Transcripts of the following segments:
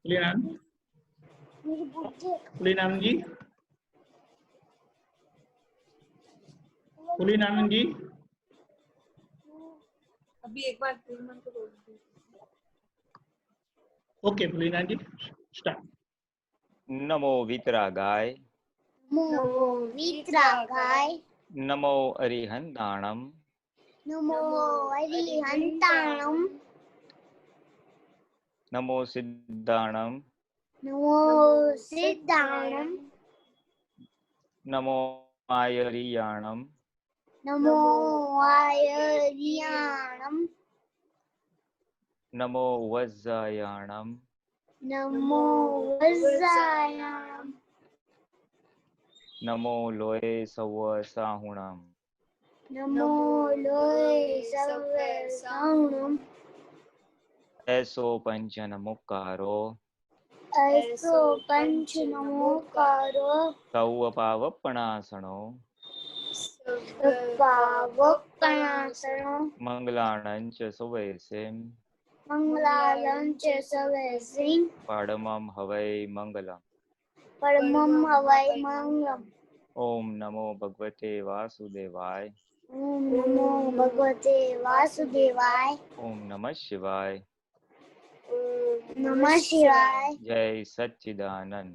कुलीनानंद जी, कुलीनानंद जी, अभी एक बार मन को बोल दीजिए। ओके कुलीनानंद जी, स्टार्ट। नमो वीतरागाय, नमो वीतरागाय, नमो अरिहंताणम, नमो अरिहंताणम, नमो सिद्धाणम, नमो सिद्धाणम, नमो आयरियाणम, नमो आयर्याणम, नमो वज्जायाणम, नमो वज्रायाणम, नमो लोये सव साहुणम, नमो लोये सव्वे साहुणम, ऐसो पंचन मुक्कारो, ऐसो पंच नमोकारो, सौव पावपणासणो, पावकणासनो, मंगलाणंच सुवैसेम, मंगलालं च सवेसिं, पाडमम हवै मंगलम। परमं हवै मंगलम्। ओम नमो भगवते वासुदेवाय, ओम नमो भगवते वासुदेवाय, ओम नमः शिवाय, नमः शिवाय, जय सच्चिदानंद।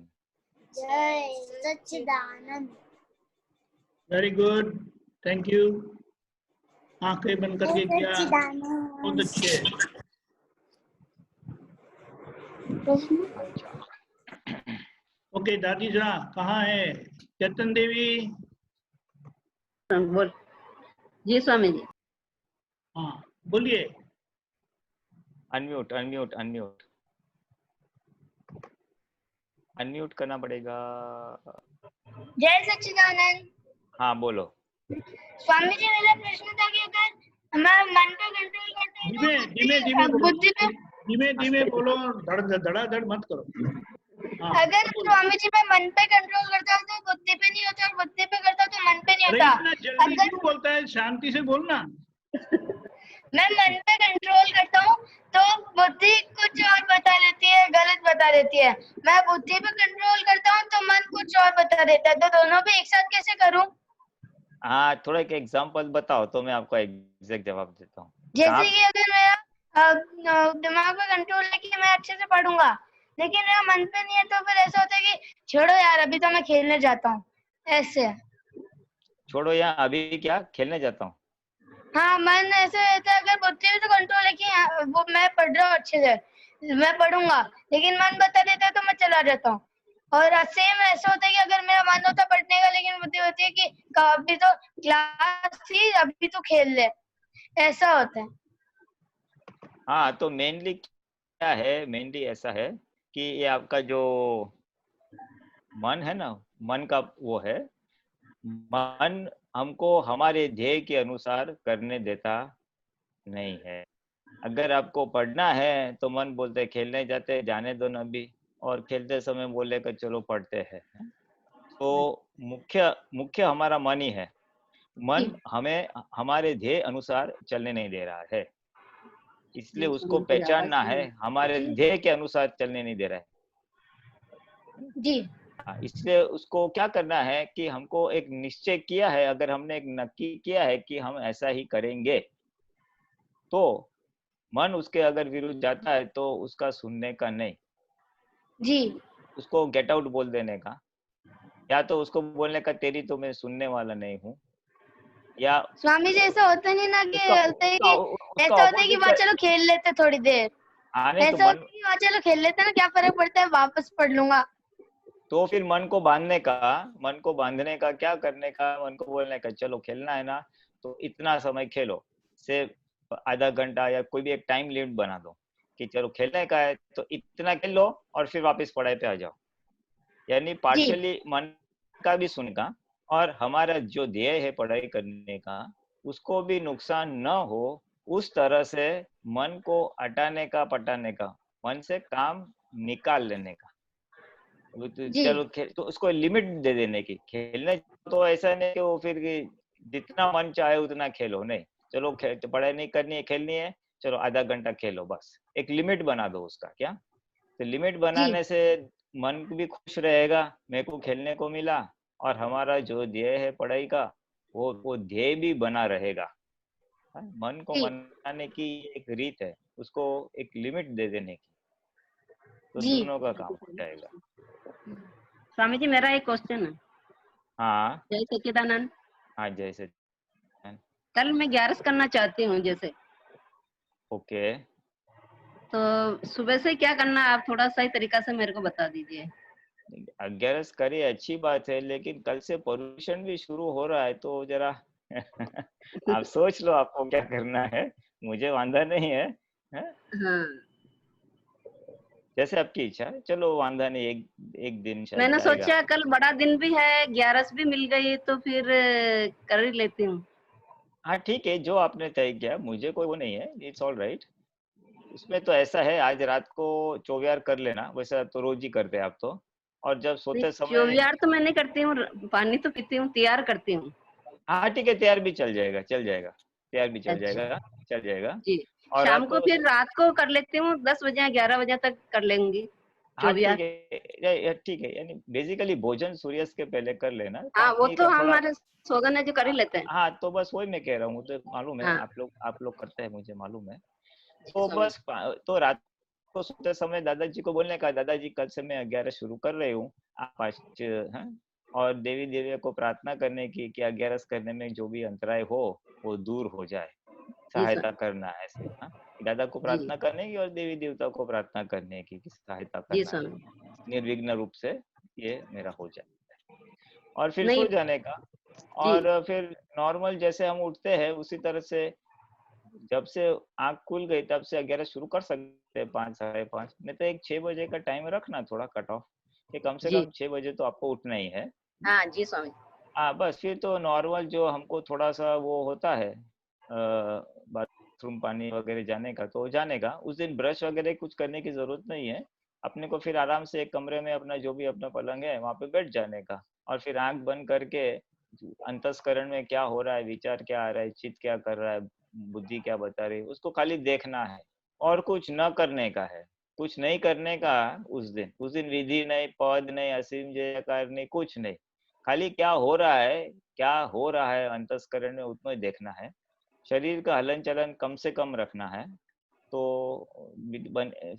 जय Sachchidanand. Very good, thank you. आंखें बंद करके किया, बहुत सच्चिदानंद। अच्छे। ओके दादी जरा कहाँ है? चेतन देवी, बोल जी स्वामी जी। हाँ बोलिए। अनम्यूट अनम्यूट अनम्यूट अनम्यूट करना पड़ेगा। जय सच्चिदानंद। हाँ बोलो। स्वामी जी मेरा प्रश्न था कि अगर हमारा मन का कंट्रोल करते हैं धीमे तो धीमे धीमे बोलो, बुद्धि पे, धीमे धीमे बोलो, धड़ाधड़ मत करो। हाँ, अगर स्वामी जी मैं मन पे कंट्रोल करता हूँ तो बुद्धि पे नहीं होता, और बुद्धि पे करता हूँ तो मन पे नहीं अरे होता। इतना जल्दी अगर क्यों बोलता है? शांति से बोलना। मैं मन पे कंट्रोल करता हूँ तो बुद्धि कुछ और बता देती है, गलत बता देती है। मैं बुद्धि पे कंट्रोल करता हूँ तो मन कुछ और बता देता है। तो दोनों पे एक साथ कैसे करूँ? हाँ थोड़ा एक एग्जांपल बताओ तो मैं आपको एग्जैक्ट जवाब देता हूँ। जैसे कि अगर मेरा दिमाग पे कंट्रोल है कि मैं अच्छे से पढ़ूंगा, लेकिन मेरा मन पे नहीं है, तो फिर ऐसा होता है कि छोड़ो यार अभी तो मैं खेलने जाता हूँ, ऐसे। छोड़ो यहाँ अभी क्या खेलने जाता हूँ। हाँ मन ऐसे रहता है। अगर बुद्धि में तो कंट्रोल है कि वो मैं पढ़ रहा हूँ अच्छे से, मैं पढ़ूंगा, लेकिन मन बता देता है तो मैं चला जाता हूँ। और सेम ऐसा होता है कि अगर मेरा मन होता पढ़ने का, लेकिन बुद्धि होती है कि अभी तो क्लास थी, अभी तो खेल ले, ऐसा होता है। हाँ तो मेनली क्या है, मेनली ऐसा है कि ये आपका जो मन है ना, मन का वो है, मन हमको हमारे ध्येय के अनुसार करने देता नहीं है। अगर आपको पढ़ना है तो मन बोलते खेलने जाते, जाने दो ना अभी, और खेलते समय बोलेगा चलो पढ़ते हैं। तो मुख्य मुख्य हमारा मन ही है। मन हमें हमारे ध्येय अनुसार चलने नहीं दे रहा है, इसलिए उसको पहचानना है, हमारे ध्येय के अनुसार चलने नहीं दे रहा है जी। हाँ, इसलिए उसको क्या करना है कि हमको एक निश्चय किया है, अगर हमने एक नक्की किया है कि हम ऐसा ही करेंगे, तो मन उसके अगर विरुद्ध जाता है तो उसका सुनने का नहीं, जी। उसको गेट आउट बोल देने का, या तो उसको बोलने का तेरी तो मैं सुनने वाला नहीं हूँ, या स्वामी जी ऐसा होता नहीं ना कि उसका होता है उसका कि उसका ऐसा होता है कि ऑपोजिट वहाँ चलो खेल लेते थोड़ी देर, आने तो ऐसा मन, होता है कि वहाँ चलो खेल लेते ना, क्या फर्क पड़ता है, वापस पढ़ लूंगा। तो फिर मन को बांधने का, मन को बांधने का क्या करने का, मन को बोलने का चलो खेलना है ना तो इतना समय खेलो, से आधा घंटा या कोई भी एक टाइम लिमिट बना दो कि चलो खेलने का है तो इतना खेल लो और फिर वापस पढ़ाई पे आ जाओ। यानी पार्शियली मन का भी सुनेगा और हमारा जो ध्येय है पढ़ाई करने का उसको भी नुकसान न हो, उस तरह से मन को हटाने का, पटाने का, मन से काम निकाल लेने का। चलो तो उसको लिमिट दे देने की, खेलने तो ऐसा नहीं कि वो फिर जितना मन चाहे उतना खेलो, नहीं, चलो पढ़ाई नहीं करनी है, खेलनी है, चलो आधा घंटा खेलो, बस एक लिमिट बना दो उसका। क्या तो लिमिट बनाने से मन भी खुश रहेगा, मेरे को खेलने को मिला, और हमारा जो ध्येय है पढ़ाई का वो ध्येय भी बना रहेगा। हाँ, मन को जी। मनाने की एक रीत है, उसको एक लिमिट दे देने की, तो जी। दोनों का काम हो जाएगा। स्वामी जी मेरा एक क्वेश्चन है। हाँ जय सच्चिदानंद। हाँ, जैसे कल मैं 11 करना चाहती हूँ जैसे, ओके। तो सुबह से क्या करना है, आप थोड़ा सही तरीका से मेरे को बता दीजिए। 11 करे अच्छी बात है, लेकिन कल से पोल्यूशन भी शुरू हो रहा है, तो जरा आप सोच लो आपको क्या करना है, मुझे वांधा नहीं है, हैं? हाँ, जैसे आपकी इच्छा है, चलो वांधा नहीं, एक दिन शायद मैंने जाएगा। सोचा कल बड़ा दिन भी है, 11 भी मिल गई तो फिर कर ही लेती हूँ। हाँ ठीक है, जो आपने तय किया, मुझे कोई वो नहीं है, इट्स ऑल राइट। उसमें तो ऐसा है, आज रात को 24 कर लेना, वैसा तो रोज ही करते हैं आप तो, और जब सोते समय 24 तो मैं नहीं करती हूँ, पानी तो पीती हूँ, तैयार करती हूँ। हाँ ठीक है, तैयार भी चल जाएगा, तैयार भी चल अच्छा जाएगा, चल जाएगा। जी, और शाम रात को फिर रात को कर लेती हूँ, 10 बजे या 11 बजे तक कर लेंगी हाँ 24। ठीक है, ठीक है, यानी बेसिकली भोजन सूर्यास्त के पहले कर लेना, हाँ वो पानी तो का थोड़ा। हमारे सोगन है जो कर ही लेते हैं। हाँ तो बस वही मैं कह रहा हूँ, तो मालूम है, हाँ आप लोग करते हैं, मुझे मालूम है। जी तो स्वामी। बस तो रात को सोते समय दादाजी को बोलने का, दादाजी कल से मैं 11 शुरू कर रही हूँ, आप 5 हैं, और देवी देवियों को प्रार्थना करने की कि 11 करने में जो भी अंतराय हो वो दूर हो जाए, जी सहायता स्वामी। करना है ऐसे। हाँ, दादा को जी प्रार्थना करने की और देवी देवता को प्रार्थना करने की कि सहायता जी करना है, स्वामी। निर्विघ्न रूप से ये मेरा हो जाए, और फिर नहीं सो जाने का। जी और फिर नॉर्मल जैसे हम उठते हैं उसी तरह से, जब से आंख खुल गई तब से 11 शुरू कर सकते हैं, 5 साढ़े 5, नहीं तो एक 6 बजे का टाइम रखना, थोड़ा कट ऑफ, कि कम से जी कम 6 बजे तो आपको उठना ही है। हाँ जी स्वामी। हाँ बस फिर तो नॉर्मल जो हमको थोड़ा सा वो होता है, बाथरूम पानी वगैरह जाने का, तो जाने का। उस दिन ब्रश वगैरह कुछ करने की जरूरत नहीं है, अपने को फिर आराम से एक कमरे में अपना जो भी अपना पलंग है वहां पे बैठ जाने का, और फिर आंख बंद करके अंतस्करण में क्या हो रहा है, विचार क्या आ रहा है, चित्त क्या कर रहा है, बुद्धि क्या बता रही है, उसको खाली देखना है, और कुछ न करने का है, कुछ नहीं करने का। उस दिन विधि नहीं, पद नहीं, असीम जयकार नहीं, कुछ नहीं, खाली क्या हो रहा है अंतस्करण में, उतना ही देखना है। शरीर का हलन चलन कम से कम रखना है, तो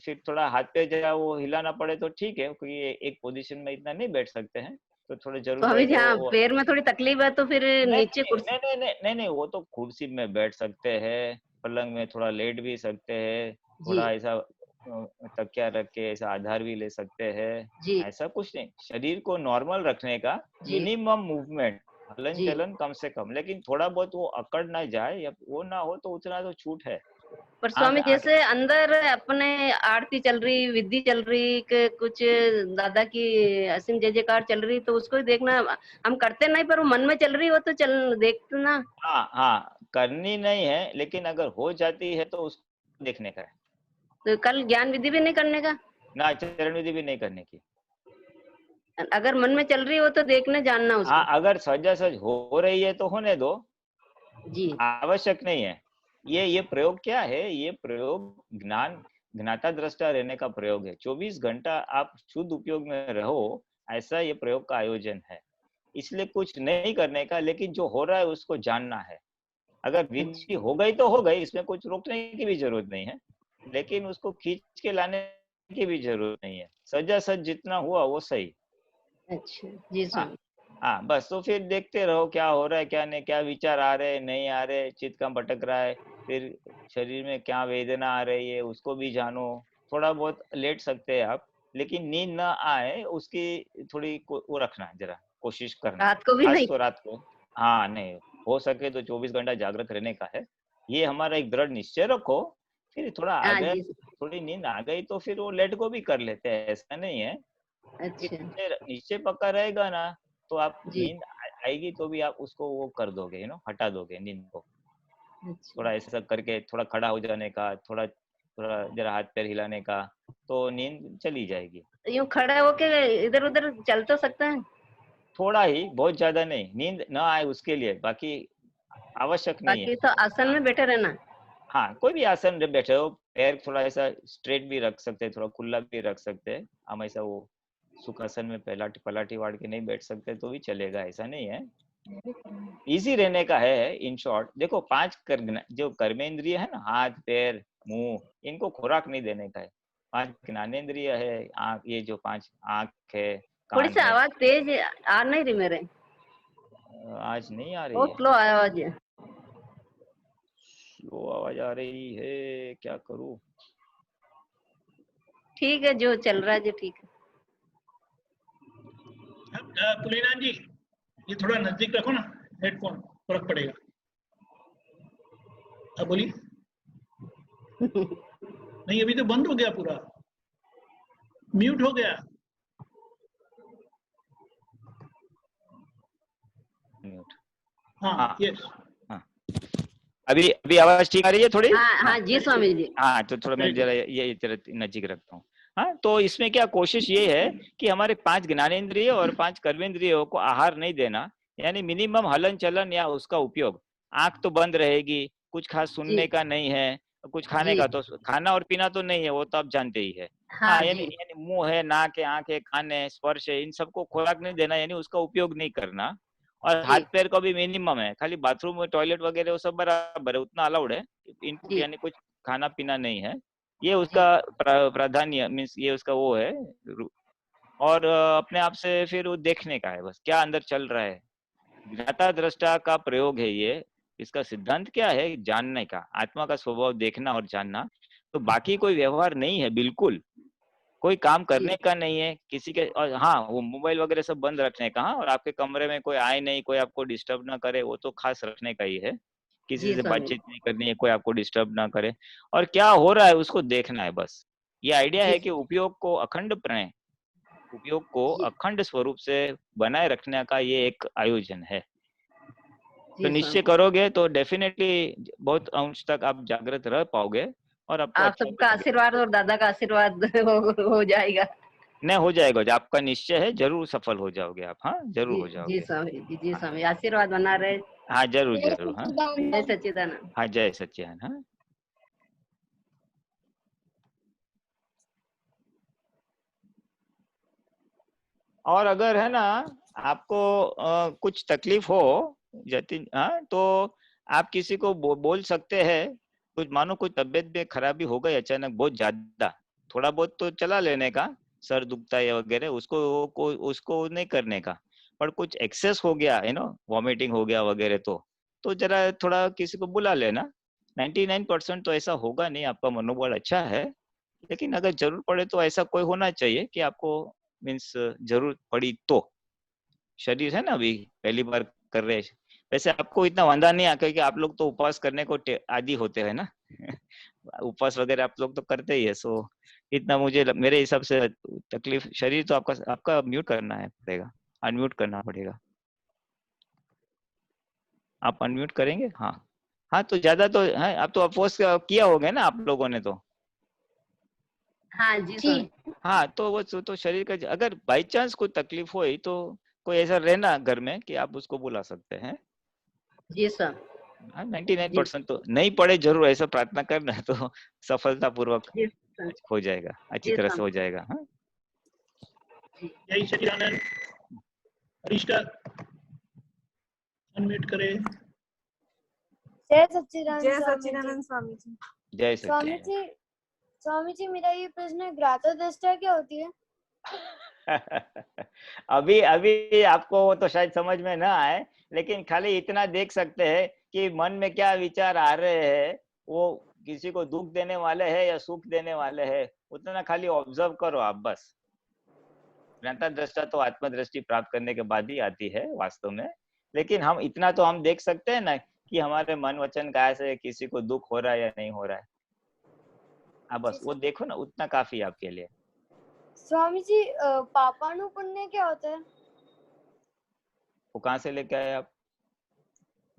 फिर थोड़ा हाथ पे जरा वो हिलाना पड़े तो ठीक है, क्योंकि एक पोजीशन में इतना नहीं बैठ सकते हैं, तो थोड़ी जरूरत है स्वामी जी हाँ, तो पैर में थोड़ी तकलीफ है तो फिर नहीं नीचे कुर्सी। नहीं, वो तो कुर्सी में बैठ सकते हैं, पलंग में थोड़ा लेट भी सकते हैं, जी थोड़ा ऐसा तकिया रख के ऐसा आधार भी ले सकते हैं, जी ऐसा कुछ नहीं, शरीर को नॉर्मल रखने का जी मिनिमम मूवमेंट, हलन जी। चलन कम से कम, लेकिन थोड़ा बहुत वो अकड़ ना जाए या वो ना हो तो उतना तो छूट है। पर आंख स्वामी आंख जैसे अंदर अपने आरती चल रही, विधि चल रही, कुछ दादा की असीम जय जयकार चल रही, तो उसको ही देखना। हम करते नहीं पर वो मन में चल रही हो तो चल देखना। हाँ करनी नहीं है, लेकिन अगर हो जाती है तो उसको देखने का है तो कल ज्ञान विधि भी नहीं करने का, ना, चरण विधि भी नहीं करने की। अगर मन में चल रही हो तो देखने जानना हाँ, उसको। अगर सजासज हो रही है तो होने दो, जी आवश्यक नहीं है। ये प्रयोग क्या है, ये प्रयोग ज्ञाता दृष्टा रहने का प्रयोग है, 24 घंटा आप शुद्ध उपयोग में रहो, ऐसा ये प्रयोग का आयोजन है। इसलिए कुछ नहीं करने का, लेकिन जो हो रहा है उसको जानना है। अगर विधि अच्छा हो गई तो हो गई, इसमें कुछ रोकने की भी जरूरत नहीं है, लेकिन उसको खींच के लाने की भी जरूरत नहीं है, सजासज जितना हुआ वो सही। अच्छा जी हाँ स्वामी। हाँ, बस तो फिर देखते रहो क्या हो रहा है क्या नहीं, क्या विचार आ रहे हैं नहीं आ रहे, चित्त कहाँ भटक रहा है, फिर शरीर में क्या वेदना आ रही है उसको भी जानो। थोड़ा बहुत लेट सकते हैं आप, लेकिन नींद ना आए उसकी थोड़ी वो रखना, जरा कोशिश करना, रात को भी खास नहीं। तो रात को। हाँ नहीं, हो सके तो 24 घंटा जागृत रहने का है, ये हमारा एक दृढ़ निश्चय रखो। फिर थोड़ा आ हाँ गए, जी। थोड़ी नींद आ गई तो फिर वो लेट को भी कर लेते हैं, ऐसा नहीं है। अच्छा निश्चय निश्चय पक्का रहेगा ना, तो आप जी। नींद आएगी तो भी आप उसको वो कर दोगे, हटा दोगे नींद को। अच्छा थोड़ा ऐसा करके थोड़ा खड़ा हो जाने का, थोड़ा थोड़ा जरा हाथ पैर हिलाने का, तो नींद चली जाएगी। यूं खड़े होके इधर उधर चल तो सकते हैं। थोड़ा ही, बहुत ज्यादा नहीं, नींद ना आए उसके लिए, बाकी आवश्यक नहीं है। बाकी तो आसन में बैठे रहना। हाँ, कोई भी आसन जब बैठे हो, पैर थोड़ा ऐसा स्ट्रेट भी रख सकते हैं, थोड़ा खुला भी रख सकते हैं। हम ऐसा वो सुखासन में पलाटी वाड़ के नहीं बैठ सकते तो भी चलेगा, ऐसा नहीं है। इजी रहने का है। इन शॉर्ट देखो, 5 जो कर्मेंद्रिय है ना, हाथ, पैर, मुंह, इनको खुराक नहीं देने का है। 5 ज्ञानेंद्रिय है, आँख, ये जो 5 आँख है, थोड़ी कान सी है। आवाज तेज आ नहीं रही मेरे, आज नहीं आ रही बहुत है, स्लो आवाज है। स्लो आवाज आ रही है, क्या करूं? ठीक है, जो चल रहा है जो ठीक है। पुलिनाथ जी, ये थोड़ा नजदीक रखो ना हेडफोन, फर्क पड़ेगा। अब बोलिए। नहीं, अभी तो बंद हो गया पूरा, म्यूट हो गया। म्यूट। हाँ, हाँ। यस। हाँ, अभी अभी आवाज ठीक आ रही है थोड़ी? हाँ हाँ जी स्वामी जी। हाँ, तो थोड़ा मैं जरा ये जरा नजीक रखता हूँ। हाँ, तो इसमें क्या कोशिश ये है कि हमारे 5 ज्ञानेंद्रिय और 5 कर्मेंद्रियों को आहार नहीं देना, यानी मिनिमम हलन चलन या उसका उपयोग। आंख तो बंद रहेगी, कुछ खास सुनने का नहीं है, कुछ खाने जी। का तो खाना और पीना तो नहीं है, वो तो आप जानते ही है। हाँ हाँ, यानी जी। यानी मुंह है, नाक है, आंख है, कान है, स्पर्श है, इन सबको खुराक नहीं देना, यानी उसका उपयोग नहीं करना। और हाथ जी पैर का भी मिनिमम है, खाली बाथरूम में टॉयलेट वगैरह वो सब बराबर है, उतना अलाउड है। इनपुट जी यानी कुछ खाना पीना नहीं है, ये जी उसका प्राधान्य मीन्स ये उसका वो है। और अपने आप से फिर वो देखने का है बस, क्या अंदर चल रहा है। ज्ञाता दृष्टा का प्रयोग है ये। इसका सिद्धांत क्या है? जानने का, आत्मा का स्वभाव देखना और जानना। तो बाकी कोई व्यवहार नहीं है, बिल्कुल कोई काम जी करने का नहीं है किसी के। और हाँ, वो मोबाइल वगैरह सब बंद रखने का। हाँ, और आपके कमरे में कोई आए नहीं, कोई आपको डिस्टर्ब ना करे, वो तो खास रखने का ही है। किसी जी से स्वामी बातचीत नहीं करनी है, कोई आपको डिस्टर्ब ना करे, और क्या हो रहा है उसको देखना है बस। ये आइडिया जी है कि उपयोग को जी अखंड स्वरूप से बनाए रखने का ये एक आयोजन है। तो जी निश्चय स्वामी। करोगे तो डेफिनेटली बहुत अंश तक आप जागृत रह पाओगे और आपको आप अच्छा भी सबका लगेगा। आशीर्वाद और दादा का आशीर्वाद हो जाएगा। नहीं, हो जाएगा, जो आपका निश्चय है जरूर सफल हो जाओगे आप। हाँ, जरूर जी हो जी जाओगे। स्वामी जी हाँ, स्वामी, आशीर्वाद बना रहे। हाँ, जरूर जय जरूर। हाँ, जय सच्चिदानंद। सच्चिदानंद। हाँ, जय सच्चिदानंद। हाँ, और अगर है ना आपको कुछ तकलीफ हो जतिन, हाँ, तो आप किसी को बोल सकते हैं। कुछ मानो कोई तबीयत में खराबी हो गई अचानक बहुत ज्यादा, थोड़ा बहुत तो चला लेने का, सर दुखता है वगैरह, उसको नहीं करने का। पर कुछ एक्सेस हो गया है ना, वॉमिटिंग हो गया वगैरह, तो जरा थोड़ा किसी को बुला लेना। 99% तो ऐसा होगा नहीं, आपका मनोबल अच्छा है। लेकिन अगर जरूर पड़े तो ऐसा कोई होना चाहिए कि आपको मीन्स जरूरत पड़ी तो। शरीर है ना, अभी पहली बार कर रहे हैं। वैसे आपको इतना वांधा नहीं आ, क्योंकि आप लोग तो उपवास करने को आदी होते हैं ना। उपवास वगैरह आप लोग तो करते ही है, सो इतना मुझे मेरे हिसाब से तकलीफ शरीर तो आपका आपका म्यूट करना है पड़ेगा, अनम्यूट करना पड़ेगा। आप अनम्यूट करेंगे? हाँ। हाँ, तो ज्यादा तो है, आप तो उपवास किया होगा ना आप लोगों ने तो। हाँ जी जी स्वामी। हाँ, तो वो तो शरीर का अगर बाई चांस कोई तकलीफ हुई तो कोई ऐसा रहना घर में कि आप उसको बुला सकते हैं। जी स्वामी। हाँ, जी 99% तो नहीं पड़े जरूर, ऐसा प्रार्थना करना तो सफलता पूर्वक जी स्वामी। हो जाएगा, अच्छी जी तरह से हो स्वामी। जाएगा। हाँ, जी जय सच्चिदानंद। हरीश अनम्यूट करे। जय सच्चिदानंद जय स्वामी जी। सच्चिदानंद स्वामी जी। जय स्वामी सच्चिदानंद। जी, स्वामी जी, मेरा ये प्रश्न है, ग्राता दृष्टा क्या होती है? अभी अभी आपको वो तो शायद समझ में ना आए, लेकिन खाली इतना देख सकते हैं कि मन में क्या विचार आ रहे हैं, वो किसी को दुख देने वाले हैं या सुख देने वाले हैं, उतना खाली ऑब्जर्व करो आप बस। ज्ञाता दृष्टा तो आत्मदृष्टि प्राप्त करने के बाद ही आती है वास्तव में। लेकिन हम इतना तो हम देख सकते हैं ना कि हमारे मन वचन काया से किसी को दुख हो रहा है या नहीं हो रहा है। आप बस वो देखो ना, उतना काफी है आपके लिए। स्वामी जी, पापानु पुण्य क्या होता है? वो कहाँ से लेके आए आप?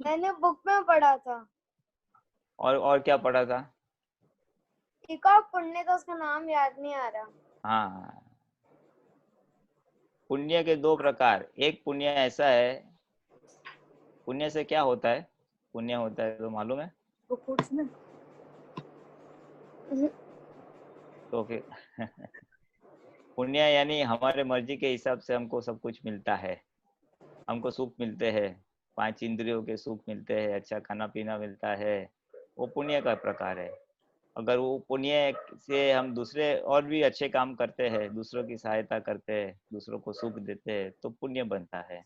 मैंने बुक में पढ़ा था। और क्या पढ़ा था? एक और पुण्य था, उसका नाम याद नहीं आ रहा। हाँ, पुण्य के 2 प्रकार। एक पुण्य ऐसा है, पुण्य से क्या होता है? पुण्य होता है तो मालूम है? वो पूछना। तो फिर पुण्य यानी हमारे मर्जी के हिसाब से हमको सब कुछ मिलता है, हमको सुख मिलते हैं, 5 इंद्रियों के सुख मिलते हैं, अच्छा खाना पीना मिलता है, वो पुण्य का प्रकार है। अगर वो पुण्य से हम दूसरे और भी अच्छे काम करते हैं, दूसरों की सहायता करते हैं, दूसरों को सुख देते हैं, तो पुण्य बनता है।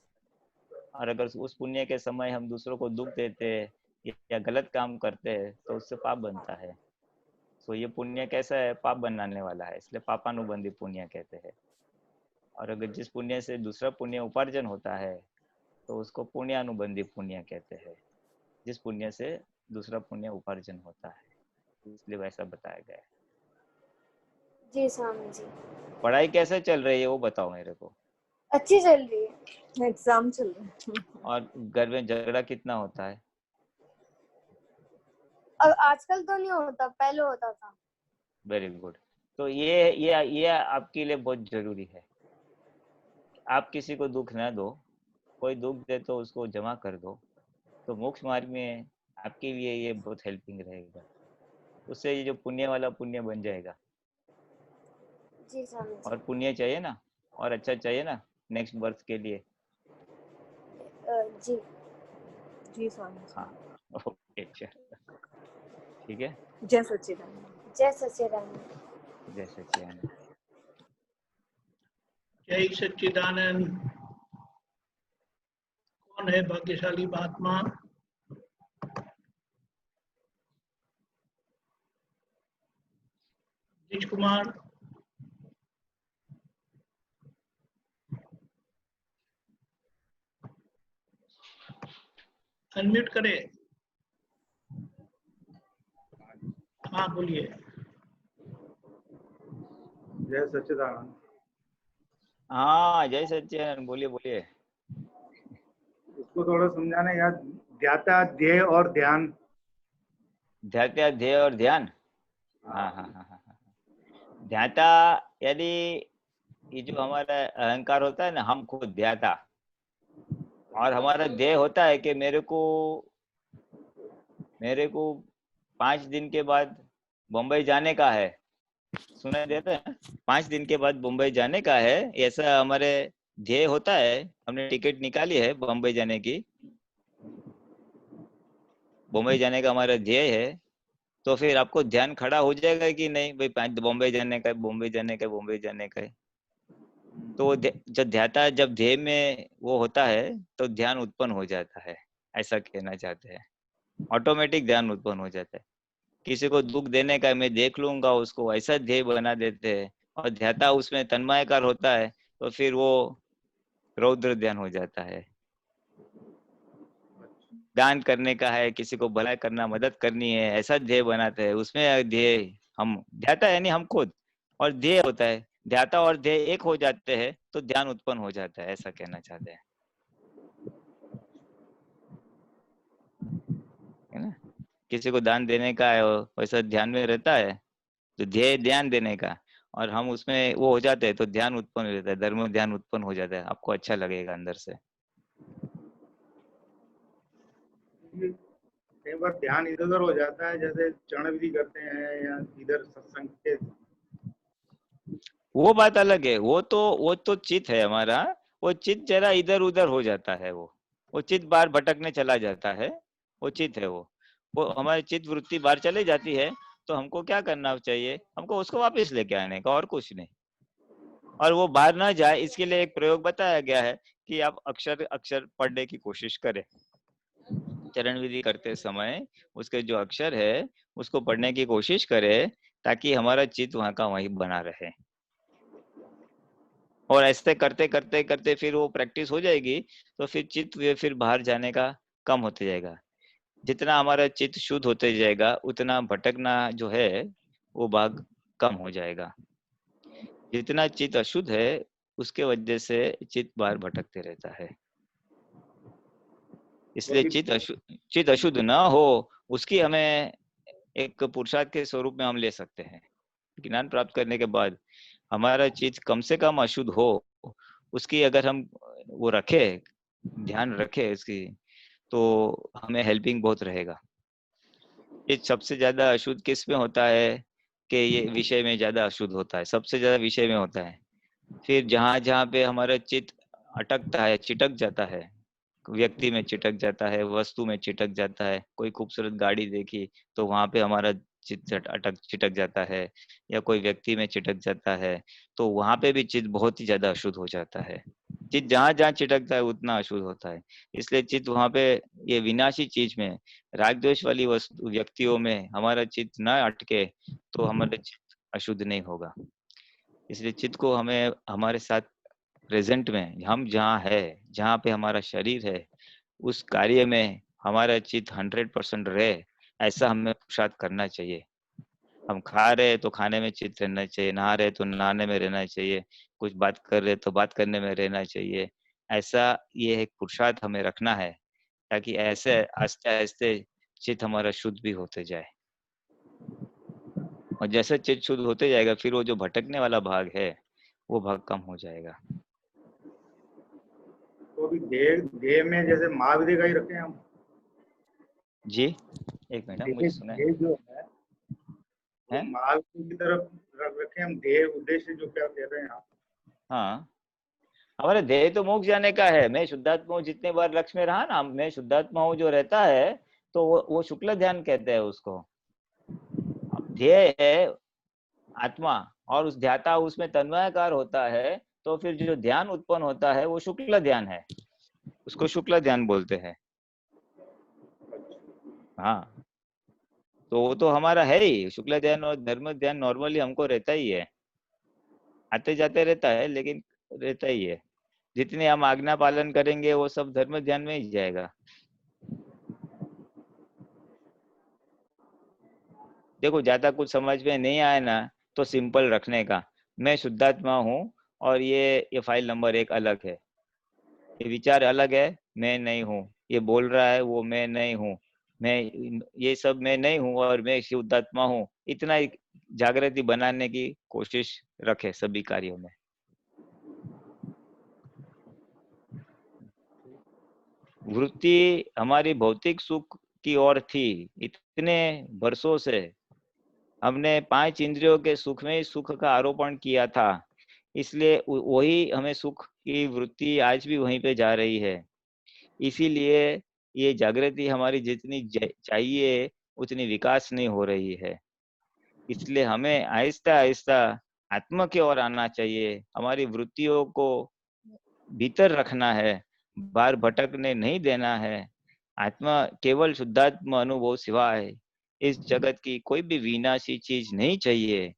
और अगर उस पुण्य के समय हम दूसरों को दुख देते हैं या गलत काम करते हैं तो उससे पाप बनता है। तो ये पुण्य कैसा है, पाप बनाने वाला है, इसलिए पापानुबंधी पुण्य कहते हैं। और अगर जिस पुण्य से दूसरा पुण्य उपार्जन होता है तो उसको पुण्यानुबंधी पुण्य कहते हैं, जिस पुण्य से दूसरा पुण्य उपार्जन होता है, इसलिए वैसा बताया गया है। जी स्वामी जी। पढ़ाई कैसे चल रही है वो बताओ मेरे को। अच्छी चल रही है। एग्जाम चल रहा है। और घर में झगड़ा कितना होता है? अब आजकल तो नहीं होता, पहले होता था। Very good. तो ये आपके लिए बहुत जरूरी है। आप किसी को दुख ना दो, कोई दुख दे तो उसको जमा कर दो, तो मोक्ष मार्ग में आपके लिए ये बहुत हेल्पिंग रहेगा। उससे ये जो पुण्य वाला पुण्य बन जाएगा। जी स्वामी जी। और पुण्य चाहिए ना, और अच्छा चाहिए ना नेक्स्ट बर्थ के लिए। जी जी स्वामी जी। हाँ ओके, अच्छा ठीक है। जय सच्चिदानंद। जय सच्चिदानंद। जय सच्चिदानंद। जय सच्चिदानंद। कौन है भाग्यशाली महात्मा? नीतीश कुमार। अनम्यूट करे। हाँ बोलिए। जय सच्चिदानंद। हाँ जय सच्चिदानंद, बोलिए बोलिए। इसको थोड़ा समझाना यार, ध्याता, ध्येय और ध्यान। ध्याता, ध्येय और ध्येय। हाँ हाँ हाँ हाँ। ध्याता यानी ये जो हमारा अहंकार होता है ना, हम खुद ध्याता, और हमारा ध्येय होता है कि मेरे को 5 दिन के बाद बम्बई जाने का है। सुनाई देता है? 5 दिन के बाद बम्बई जाने का है, ऐसा हमारे ध्येय होता है। हमने टिकट निकाली है बम्बई जाने की, बम्बई जाने का हमारा ध्येय है। तो फिर आपको ध्यान खड़ा हो जाएगा कि नहीं भाई, 5 बम्बई जाने का है, बम्बई जाने का है, बम्बई जाने का है। तो जब ध्याता, जब ध्येय में वो होता है तो ध्यान उत्पन्न हो जाता है, ऐसा कहना चाहते हैं। ऑटोमेटिक ध्यान उत्पन्न हो जाता है। किसी को दुख देने का मैं देख लूंगा उसको, ऐसा ध्येय बना देते हैं, और ध्याता उसमें तन्मयकार होता है, तो फिर वो रौद्र ध्यान हो जाता है। दान करने का है, किसी को भलाई करना, मदद करनी है, ऐसा ध्येय बनाते हैं। उसमें ध्येय हम ध्याता यानी हम खुद, और ध्येय होता है। ध्याता और ध्येय एक हो जाते हैं तो ध्यान उत्पन्न हो जाता है, ऐसा कहना चाहते हैं, है ना। किसी को दान देने का है, वैसा ध्यान में रहता है तो ध्येय ध्यान देने का, और हम उसमें वो हो जाते हैं तो ध्यान उत्पन्न हो जाता है, धर्म ध्यान उत्पन्न हो जाता है। आपको अच्छा लगेगा अंदर से। कई बार ध्यान इधर उधर हो जाता है, जैसे चरण विधि करते हैं या इधर सत्संग के। वो बात अलग है। वो तो चित्त है हमारा, वो चित्त जरा इधर उधर हो जाता है। वो चित्त बाहर भटकने चला जाता है, वो चित्त है। वो हमारी चित्त वृत्ति बाहर चली जाती है, तो हमको क्या करना चाहिए, हमको उसको वापस लेके आने का, और कुछ नहीं। और वो बाहर ना जाए इसके लिए एक प्रयोग बताया गया है कि आप अक्षर अक्षर पढ़ने की कोशिश करें। चरण विधि करते समय उसके जो अक्षर है उसको पढ़ने की कोशिश करें, ताकि हमारा चित्त वहां का वहीं बना रहे। और ऐसे करते करते करते फिर वो प्रैक्टिस हो जाएगी, तो फिर चित्त फिर बाहर जाने का कम होते जाएगा। जितना हमारा चित्त शुद्ध होते जाएगा उतना भटकना जो है वो भाग कम हो जाएगा। जितना चित्त अशुद्ध है उसके वजह से चित्त बाहर भटकते रहता है। इसलिए चित्त अशुद्ध ना हो, उसकी हमें एक पुरुषार्थ के स्वरूप में हम ले सकते हैं। ज्ञान प्राप्त करने के बाद हमारा चित्त कम से कम अशुद्ध हो, उसकी अगर हम वो रखे, ध्यान रखे इसकी, तो हमें हेल्पिंग बहुत रहेगा। ये सबसे ज्यादा अशुद्ध किस में होता है? के ये विषय में ज्यादा अशुद्ध होता है, सबसे ज्यादा विषय में होता है। फिर जहाँ जहाँ पे हमारा चित्त अटकता है, चिटक जाता है, व्यक्ति में चिटक जाता है, वस्तु में चिटक जाता है, कोई खूबसूरत गाड़ी देखी तो वहां पे हमारा चित्त अटक चिटक जाता है, या कोई व्यक्ति में चिटक जाता है, तो वहां पे भी चित्त बहुत ही ज्यादा अशुद्ध हो जाता है। चित्त जहाँ जहाँ चिटकता है उतना अशुद्ध होता है। इसलिए चित्त वहां पे, ये विनाशी चीज में, राग द्वेष वाली वस्तु व्यक्तियों में हमारा चित्त न अटके तो हमारा चित्त अशुद्ध नहीं होगा। इसलिए चित्त को हमें हमारे साथ प्रेजेंट में, हम जहाँ है, जहाँ पे हमारा शरीर है, उस कार्य में हमारा चित्त 100% रहे, ऐसा हमें पुरुषार्थ करना चाहिए। हम खा रहे हैं तो खाने में चित्त रहना चाहिए, नहा रहे तो नहाने में रहना चाहिए, कुछ बात कर रहे तो बात करने में रहना चाहिए। ऐसा ये एक पुरुषार्थ हमें रखना है, ताकि ऐसे आस्ते आस्ते चित्त हमारा शुद्ध भी होते जाए। और जैसे चित्त शुद्ध होते जाएगा, फिर वो जो भटकने वाला भाग है वो भाग कम हो जाएगा। तो अभी देह में जैसे महाविधि का ही रखे हम। जी एक मिनट, मुझे सुना देह जो है है? महाविधि की तरफ रखे हम, देह उद्देश्य जो क्या कह रहे हैं आप। हाँ, हमारे देह तो मोक्ष जाने का है। मैं शुद्धात्मा हूँ, जितने बार लक्ष्य में रहा ना, मैं शुद्धात्मा हूँ जो रहता है, तो वो शुक्ल ध्यान कहते हैं उसको। ध्येय है आत्मा, और उस ध्याता उसमें तन्मयकार होता है, तो फिर जो ध्यान उत्पन्न होता है वो शुक्ल ध्यान है, उसको शुक्ल ध्यान बोलते हैं। हाँ, तो वो तो हमारा है ही, शुक्ल ध्यान और धर्म ध्यान नॉर्मली हमको रहता ही है, आते जाते रहता है, लेकिन रहता ही है। जितने हम आज्ञा पालन करेंगे वो सब धर्म ध्यान में ही जाएगा। देखो, ज्यादा कुछ समझ में नहीं आया ना, तो सिंपल रखने का, मैं शुद्धात्मा हूँ और ये फाइल नंबर 1 अलग है, ये विचार अलग है, मैं नहीं हूँ, ये बोल रहा है वो मैं नहीं हूँ, मैं ये सब मैं नहीं हूँ और मैं शुद्धात्मा हूँ। इतना ही जागृति बनाने की कोशिश रखे सभी कार्यों में। वृत्ति हमारी भौतिक सुख की ओर थी, इतने वर्षों से हमने 5 इंद्रियों के सुख में ही सुख का आरोपण किया था, इसलिए वही हमें सुख की वृत्ति आज भी वहीं पे जा रही है। इसीलिए ये जागृति हमारी जितनी चाहिए उतनी विकास नहीं हो रही है। इसलिए हमें आहिस्ता आहिस्ता आत्मा की ओर आना चाहिए, हमारी वृत्तियों को भीतर रखना है, बाहर भटकने नहीं देना है। आत्मा केवल शुद्धात्मा अनुभव सिवाय इस जगत की कोई भी विनाशी चीज नहीं चाहिए,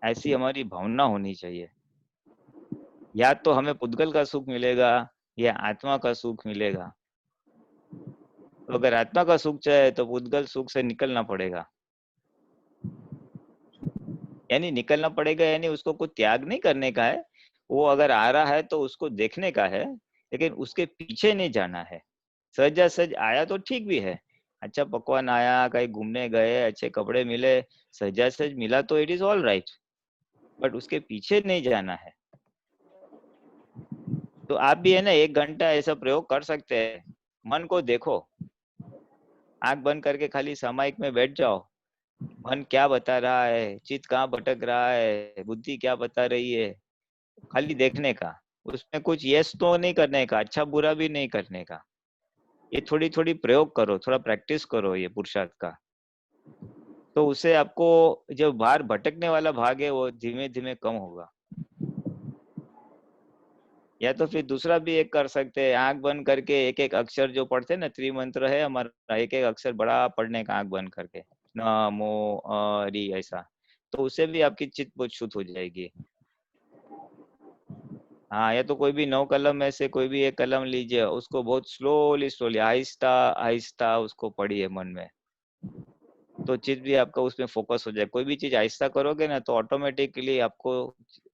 ऐसी हमारी भावना होनी चाहिए। या तो हमें पुद्गल का सुख मिलेगा या आत्मा का सुख मिलेगा। तो अगर आत्मा का सुख चाहे तो पुद्गल सुख से निकलना पड़ेगा, यानी निकलना पड़ेगा, यानी उसको कुछ त्याग नहीं करने का है। वो अगर आ रहा है तो उसको देखने का है, लेकिन उसके पीछे नहीं जाना है। सहजासहज आया तो ठीक भी है, अच्छा पकवान आया, कहीं घूमने गए, अच्छे कपड़े मिले, सहजासहज मिला तो it is all right, but उसके पीछे नहीं जाना है। तो आप भी है ना 1 घंटा ऐसा प्रयोग कर सकते हैं। मन को देखो, आंख बंद करके खाली सामायिक में बैठ जाओ, मन क्या बता रहा है, चित्त कहाँ भटक रहा है, बुद्धि क्या बता रही है, खाली देखने का। उसमें कुछ यस तो नहीं करने का, अच्छा बुरा भी नहीं करने का। ये थोड़ी थोड़ी प्रयोग करो, थोड़ा प्रैक्टिस करो ये पुरुषार्थ का, तो उससे आपको जो बाहर भटकने वाला भाग है वो धीमे धीमे कम होगा। या तो फिर दूसरा भी एक कर सकते हैं, आंख बंद करके एक एक अक्षर जो पढ़ते हैं ना, त्रिमंत्र है हमारा, एक एक अक्षर बड़ा पढ़ने का आंख बंद करके, नमो हरि ऐसा, तो उससे भी आपकी चित्त बहुत शुद्ध हो जाएगी। हाँ, या तो कोई भी 9 कलम में से कोई भी एक कलम लीजिए, उसको बहुत स्लोली स्लोली आहिस्ता आहिस्ता उसको पढ़िए मन में, तो चित्त भी आपका उसमें फोकस हो जाए। कोई भी चीज आहिस्ता करोगे ना तो ऑटोमेटिकली आपको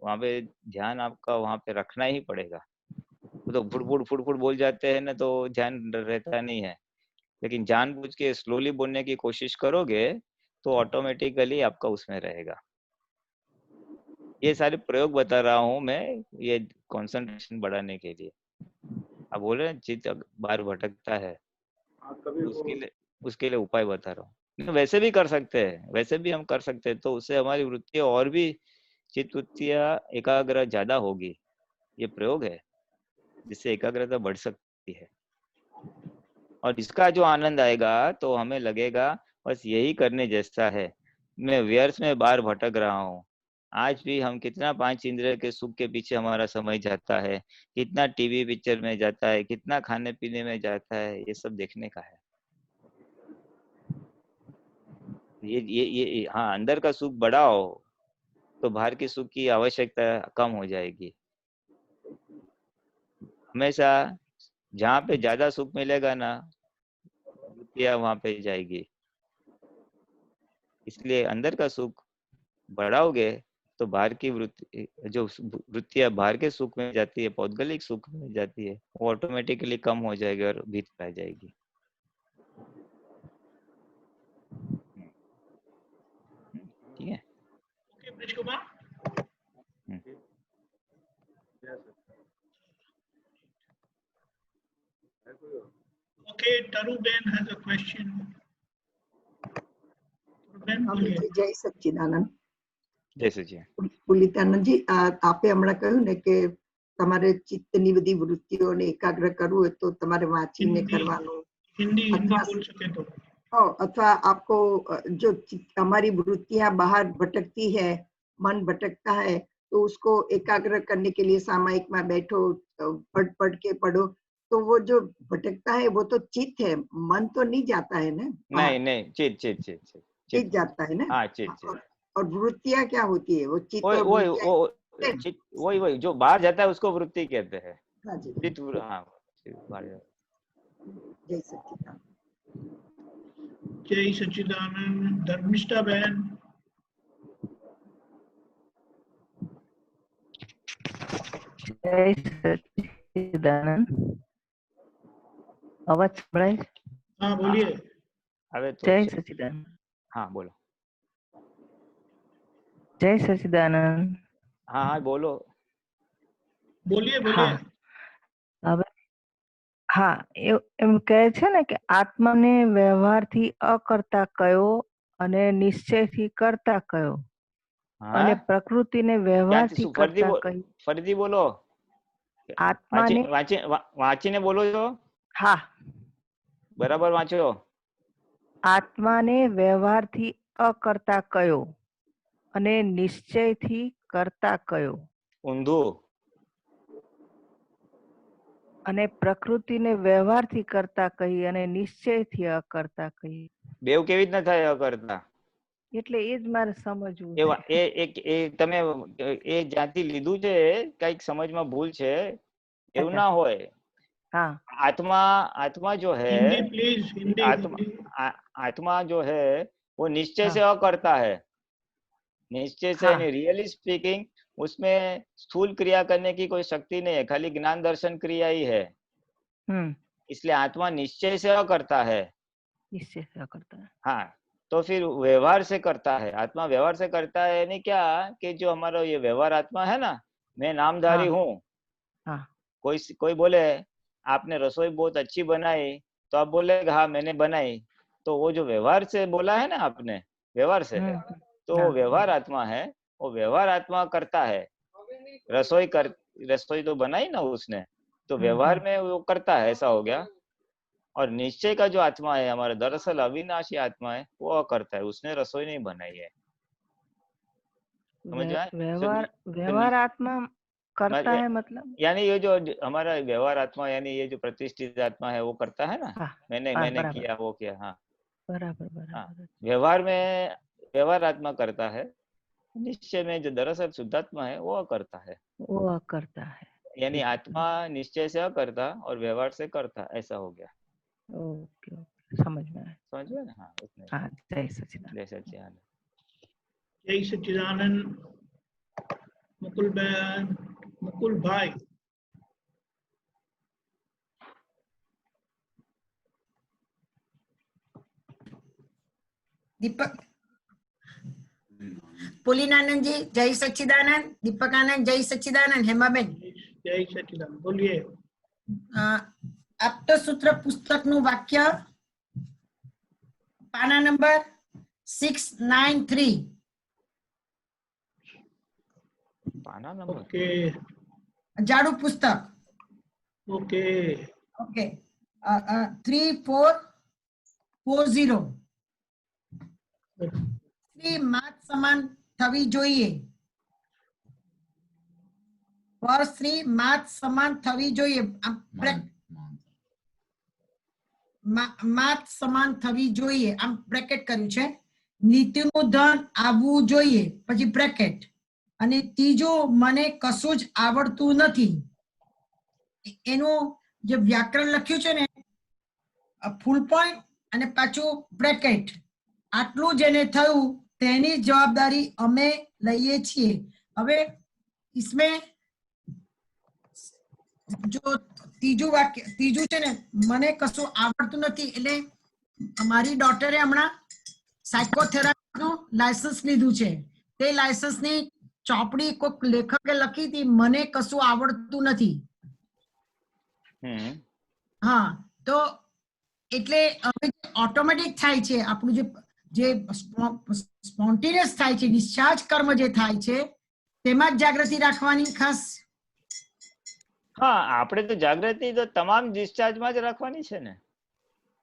वहां पे ध्यान आपका वहां पे रखना ही पड़ेगा। वो तो फुड़ बोल जाते हैं ना तो ध्यान रहता नहीं है, लेकिन जानबूझ के स्लोली बोलने की कोशिश करोगे तो ऑटोमेटिकली आपका उसमें रहेगा। ये सारे प्रयोग बता रहा हूँ मैं, ये कंसंट्रेशन बढ़ाने के लिए। अब बोल रहे हैं चित्त बाहर भटकता है, हाँ, कभी उसके लिए उपाय बता रहा हूँ। वैसे भी कर सकते हैं, वैसे भी हम कर सकते हैं, तो उससे हमारी वृत्तियां और भी चित्त वृत्तियां एकाग्र ज्यादा होगी। ये प्रयोग है जिससे एकाग्रता बढ़ सकती है, और इसका जो आनंद आएगा तो हमें लगेगा बस यही करने जैसा है, मैं व्यर्थ में बार भटक रहा हूँ। आज भी हम कितना 5 इंद्रिय के सुख के पीछे हमारा समय जाता है, कितना टीवी पिक्चर में जाता है, कितना खाने पीने में जाता है, ये सब देखने का है। ये हाँ, अंदर का सुख बढ़ाओ तो बाहर के सुख की आवश्यकता कम हो जाएगी। हमेशा जहाँ पे ज्यादा सुख मिलेगा ना, वृत्तियां वहां पे जाएगी। इसलिए अंदर का सुख बढ़ाओगे तो बाहर की वृत्ति, जो वृत्तियां बाहर के सुख में जाती है, पौद्गलिक सुख में जाती है, वो ऑटोमेटिकली कम हो जाएगी और भीतर आ जाएगी। ठीक है। Okay bridge Kumar. Okay, Taru Ben has a question. Ben, બોલીએ. જય સચ્ચિદાનંદ. જય સચ્ચિદાનંદ. પુલિતાનંદજી, આપે હમણાં કહ્યું ને કે તમારે ચિત્તની બધી વૃત્તિઓને એકાગ્ર કરવું હોય તો તમારે વાંચીને કરવાનું, हिंदी बोल सके तो। अथवा आपको जो हमारी वृत्तियां बाहर भटकती है, मन भटकता है, तो उसको एकाग्र करने के लिए सामायिक में बैठो, पढ़ के पढ़ो, तो वो जो भटकता है वो तो चित्त है, मन तो नहीं जाता है ना? नहीं, चित्त जाता है ना? हाँ, चित्त। और वृत्तियां क्या होती है? वो चित्त वही जो बाहर जाता है उसको वृत्ति कहते हैं। हाँ जी। चित्त, हाँ, बाहर जाता है। जय सच्चिदानंद। जय सच्चिदानंद। धर्मिष्ठा बहन। जय सच्चिदानंद। अवाज संभळाय? हाँ बोलिए। હવે તો जय सच्चिदानंद। हाँ बोलो। जय सच्चिदानंद। हाँ बोलो। બોલીએ હા, હવે હા, એમ કહે છે ને કે આત્માને વ્યવહારથી અકર્તા કયો અને નિશ્ચયથી કર્તા કયો, અને પ્રકૃતિને વ્યવહારથી કર્તા કયો. ફરીથી બોલો. આત્માને વાંચીને બોલો છો? હા, બરાબર વાંચો. આત્માને વ્યવહારથી અકર્તા કયો અને નિશ્ચયથી કર્તા કયો. ઊંધું. અને પ્રકૃતિને વ્યવહારથી કરતા કહી અને નિશ્ચયથી અકર્તા કહી. બેવ કેવી રીતના થાય અકર્તા? એટલે એ જ મારે સમજવું એ તમે એ જ્યાંથી લીધું છે કઈક સમજમાં ભૂલ છે, એવું ના હોય. हाँ, आत्मा जो है, हिंदी प्लीज, हिंदी। आत्मा जो है वो निश्चय से अकर्ता है, निश्चय से। रियली स्पीकिंग उसमें स्थूल क्रिया करने की कोई शक्ति नहीं है, खाली ज्ञान दर्शन क्रिया ही है। इसलिए आत्मा निश्चय से अकर्ता है। निश्चय से अकर्ता है। हाँ, तो फिर व्यवहार से करता है। आत्मा व्यवहार से करता है, यानी क्या कि जो हमारा ये व्यवहार आत्मा है ना, मैं नामधारी हूँ। कोई बोले आपने रसोई बहुत अच्छी बनाई, तो आप बोलेगा हाँ मैंने बनाई, तो वो जो व्यवहार से बोला है ना आपने, व्यवहार से है, तो वो व्यवहार आत्मा है। वो व्यवहार आत्मा करता है। रसोई तो बनाई ना उसने, तो व्यवहार में वो करता है, ऐसा हो गया। और निश्चय का जो आत्मा है हमारा, दरअसल अविनाशी आत्मा है, वो करता है, उसने रसोई नहीं बनाई है। समझ में? व्यवहार आत्मा करता है मतलब, यानी ये जो हमारा व्यवहार आत्मा, यानी ये जो प्रतिष्ठित आत्मा है, वो करता है ना। मैंने किया, वो किया। हाँ बराबर। व्यवहार में व्यवहार आत्मा करता है, निश्चय में जो दरअसल शुद्धात्मा है वो करता है। वो करता है, यानी आत्मा निश्चय से करता और व्यवहार से करता, ऐसा हो गया। ओके, समझ में आया। समझ में ना? हाँ, जय सच्चिदानंद। जय सच्चिदानंद। जय सच्चिदानंद। मुकुल भाई। दीपक पुलिनानंद जी जय सच्चिदानंद। दीपकानंद जय सच्चिदानंद। हेमाबेन जय सच्चिदानंद। बोलिए। आप्त सूत्र पुस्तक નું વાક્ય पाना नंबर 693। पाना नंबर ओके जाड़ू पुस्तक। Okay okay 3440। સ્ત્રી માત સમાન થવી જોઈએ। પર સ્ત્રી માત સમાન થવી જોઈએ। માત સમાન થવી જોઈએ આમ બ્રેકેટ કર્યું છે। નીતિનું ધન આવવું જોઈએ પછી બ્રેકેટ અને ત્રીજો મને કશું જ આવડતું નથી। એનું જે વ્યાકરણ લખ્યું છે ને ફૂલ પોઈન્ટ અને પાછું બ્રેકેટ આટલું જેને થયું તેની જવાબદારી અમે લઈએ છીએ। હવે इसमें जो ત્રીજું વાક્ય ત્રીજું છે ને મને કશું આવડતું નથી એટલે મારી ડોટરે હમણાં સાયકોથેરાપીનું લાયસન્સ લીધું છે। તે લાયસન્સની ચોપડી કોઈક લેખકે લખી હતી મને કશું આવડતું નથી। હા તો એટલે હવે ઓટોમેટિક થાય છે આપણું જે સ્પોન્ટેનિયસ થાય છે ડિસ્ચાર્જ કર્મ જે થાય છે તેમાં જ જાગૃતિ રાખવાની ખાસ। હા આપણે તો જાગૃતિ તો તમામ ડિસ્ચાર્જ માં જ રાખવાની છે ને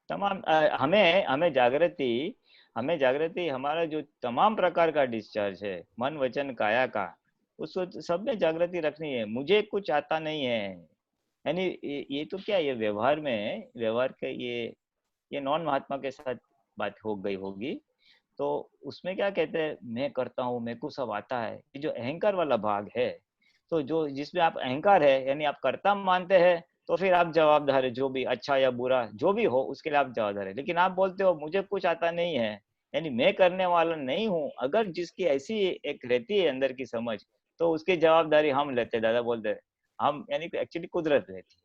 तमाम हमें जागृति हमारा जो तमाम प्रकार का डिस्चार्ज है मन वचन काया का उसको सब में जागृति रखनी है। मुझे कुछ आता नहीं है यानी ये तो क्या ये व्यवहार के ये नॉन महात्मा के साथ बात हो गई होगी। तो उसमें क्या कहते हैं मैं करता हूँ मेरे को सब आता है। ये जो अहंकार वाला भाग है तो जो जिसमें आप अहंकार है यानी आप कर्ता मानते हैं तो फिर आप जवाबदार है जो भी अच्छा या बुरा जो भी हो उसके लिए आप जवाबदार है। लेकिन आप बोलते हो मुझे कुछ आता नहीं है यानी मैं करने वाला नहीं हूँ। अगर जिसकी ऐसी एक रहती है अंदर की समझ तो उसकी जवाबदारी हम लेते हैं। दादा बोलते हैं हम यानी एक्चुअली कुदरत रहती है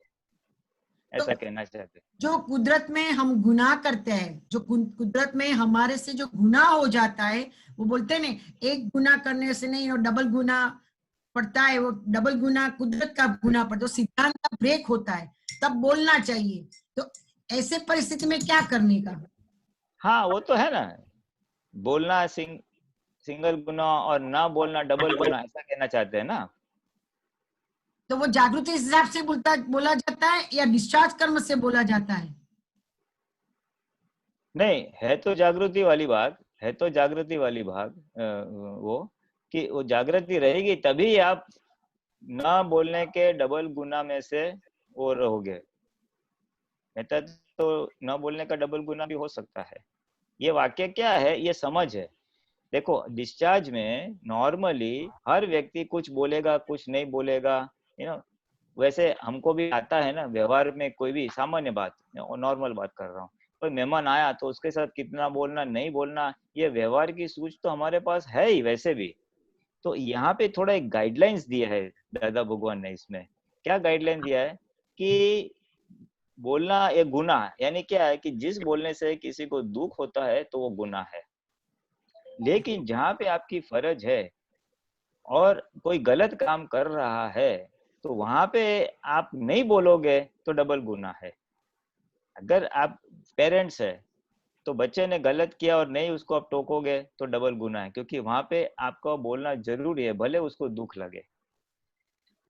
ऐसा कहना चाहते हैं। जो कुदरत में हम गुनाह करते हैं जो कुदरत में हमारे से जो गुनाह हो जाता है वो बोलते हैं ना एक गुनाह करने से नहीं वो डबल गुनाह पड़ता है। वो डबल गुनाह कुदरत का गुनाह पड़ता है। सिद्धांत का ब्रेक होता है तब बोलना चाहिए। तो ऐसे परिस्थिति में क्या करने का? हाँ वो तो है ना बोलना सिंगल गुना और ना बोलना डबल गुना ऐसा कहना चाहते हैं ना। तो वो जागृति इस हिसाब से बोला जाता है या डिस्चार्ज कर्म से बोला जाता है? नहीं है तो जागृति वाली बात वो कि वो जागृति रहेगी तभी आप ना बोलने के डबल गुना में से वो रहोगे। ऐसा तो ना बोलने का डबल गुना भी हो सकता है। ये वाक्य क्या है ये समझ है। देखो डिस्चार्ज में नॉर्मली हर व्यक्ति कुछ बोलेगा कुछ नहीं बोलेगा वैसे हमको भी आता है ना व्यवहार में कोई भी सामान्य बात नॉर्मल बात कर रहा हूँ। कोई मेहमान आया तो उसके साथ कितना बोलना नहीं बोलना ये व्यवहार की सूझ तो हमारे पास है ही वैसे भी। तो यहाँ पे थोड़ा एक गाइडलाइंस दिया है दादा भगवान ने। इसमें क्या गाइडलाइन दिया है कि बोलना एक गुनाह यानी क्या है कि जिस बोलने से किसी को दुख होता है तो वो गुनाह है। लेकिन जहाँ पे आपकी फर्ज है और कोई गलत काम कर रहा है तो वहां पे आप नहीं बोलोगे तो डबल गुनाह है। अगर आप पेरेंट्स है तो बच्चे ने गलत किया और नहीं उसको आप टोकोगे तो डबल गुनाह है क्योंकि वहां पे आपको बोलना जरूरी है भले उसको दुख लगे।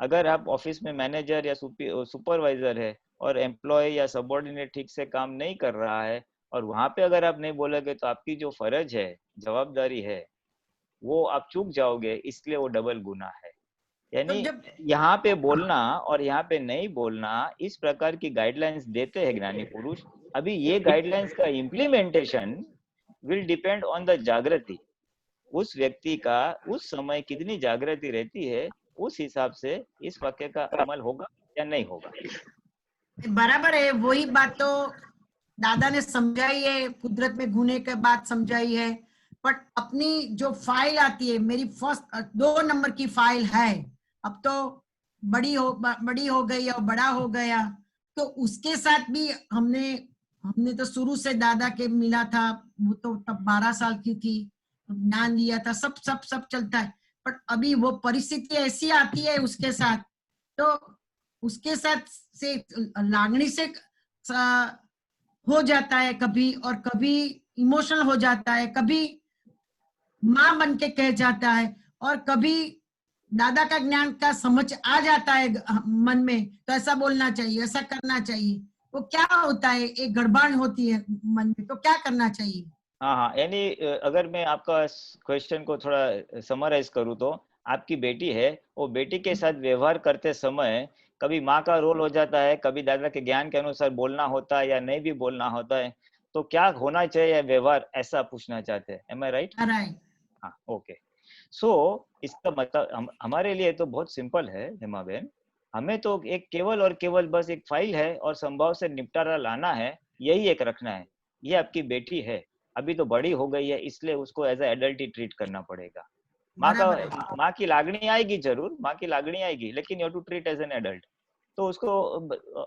अगर आप ऑफिस में मैनेजर या सुपरवाइजर है और एम्प्लॉय या सबऑर्डिनेट ठीक से काम नहीं कर रहा है और वहां पे अगर आप नहीं बोलोगे तो आपकी जो फर्ज है जवाबदारी है वो आप चूक जाओगे इसलिए वो डबल गुनाह है। यानी यहाँ पे बोलना और यहाँ पे नहीं बोलना इस प्रकार की गाइडलाइंस देते हैं ज्ञानी पुरुष। अभी ये गाइडलाइंस का implementation will depend on the जागृति। उस व्यक्ति का उस समय कितनी जागृति रहती है उस हिसाब से इस वाक्य का अमल होगा या नहीं होगा। बराबर है वही बात तो दादा ने समझाई है कुदरत में गुने के बात समझाई है। बट अपनी जो फाइल आती है मेरी फर्स्ट 2 नंबर की फाइल है अब तो बड़ी हो गई और बड़ा हो गया तो उसके साथ भी हमने तो शुरू से दादा के मिला था वो तो तब 12 साल की थी ज्ञान दिया था सब चलता है। बट अभी वो परिस्थिति ऐसी आती है उसके साथ तो उसके साथ से लागणी से हो जाता है कभी और कभी इमोशनल हो जाता है, कभी माँ बन के कह जाता है, और कभी दादा का ज्ञान का समझ आ जाता है मन में, तो ऐसा बोलना चाहिए, ऐसा करना चाहिए। वो क्या होता है, एक गड़बड़ होती है मन में, तो क्या करना चाहिए? हाँ, यानी अगर मैं आपका क्वेश्चन को थोड़ा समराइज करूँ तो आपकी बेटी है, वो बेटी के साथ व्यवहार करते समय कभी माँ का रोल हो जाता है, कभी दादा के ज्ञान के अनुसार बोलना होता है या नहीं भी बोलना होता है, तो क्या होना चाहिए व्यवहार, ऐसा पूछना चाहते हैं। एम आई राइट? राइट। हाँ, ओके। सो इसका मतलब हमारे लिए तो बहुत सिंपल है हेमा बहन, हमें तो एक केवल और केवल बस एक फाइल है और संभव से निपटारा लाना है, यही एक रखना है। ये आपकी बेटी है, अभी तो बड़ी हो गई है, इसलिए उसको एज ए एडल्ट ही ट्रीट करना पड़ेगा। माँ की लागणी आएगी जरूर, माँ की लागणी आएगी, लेकिन you to treat as an adult. तो उसको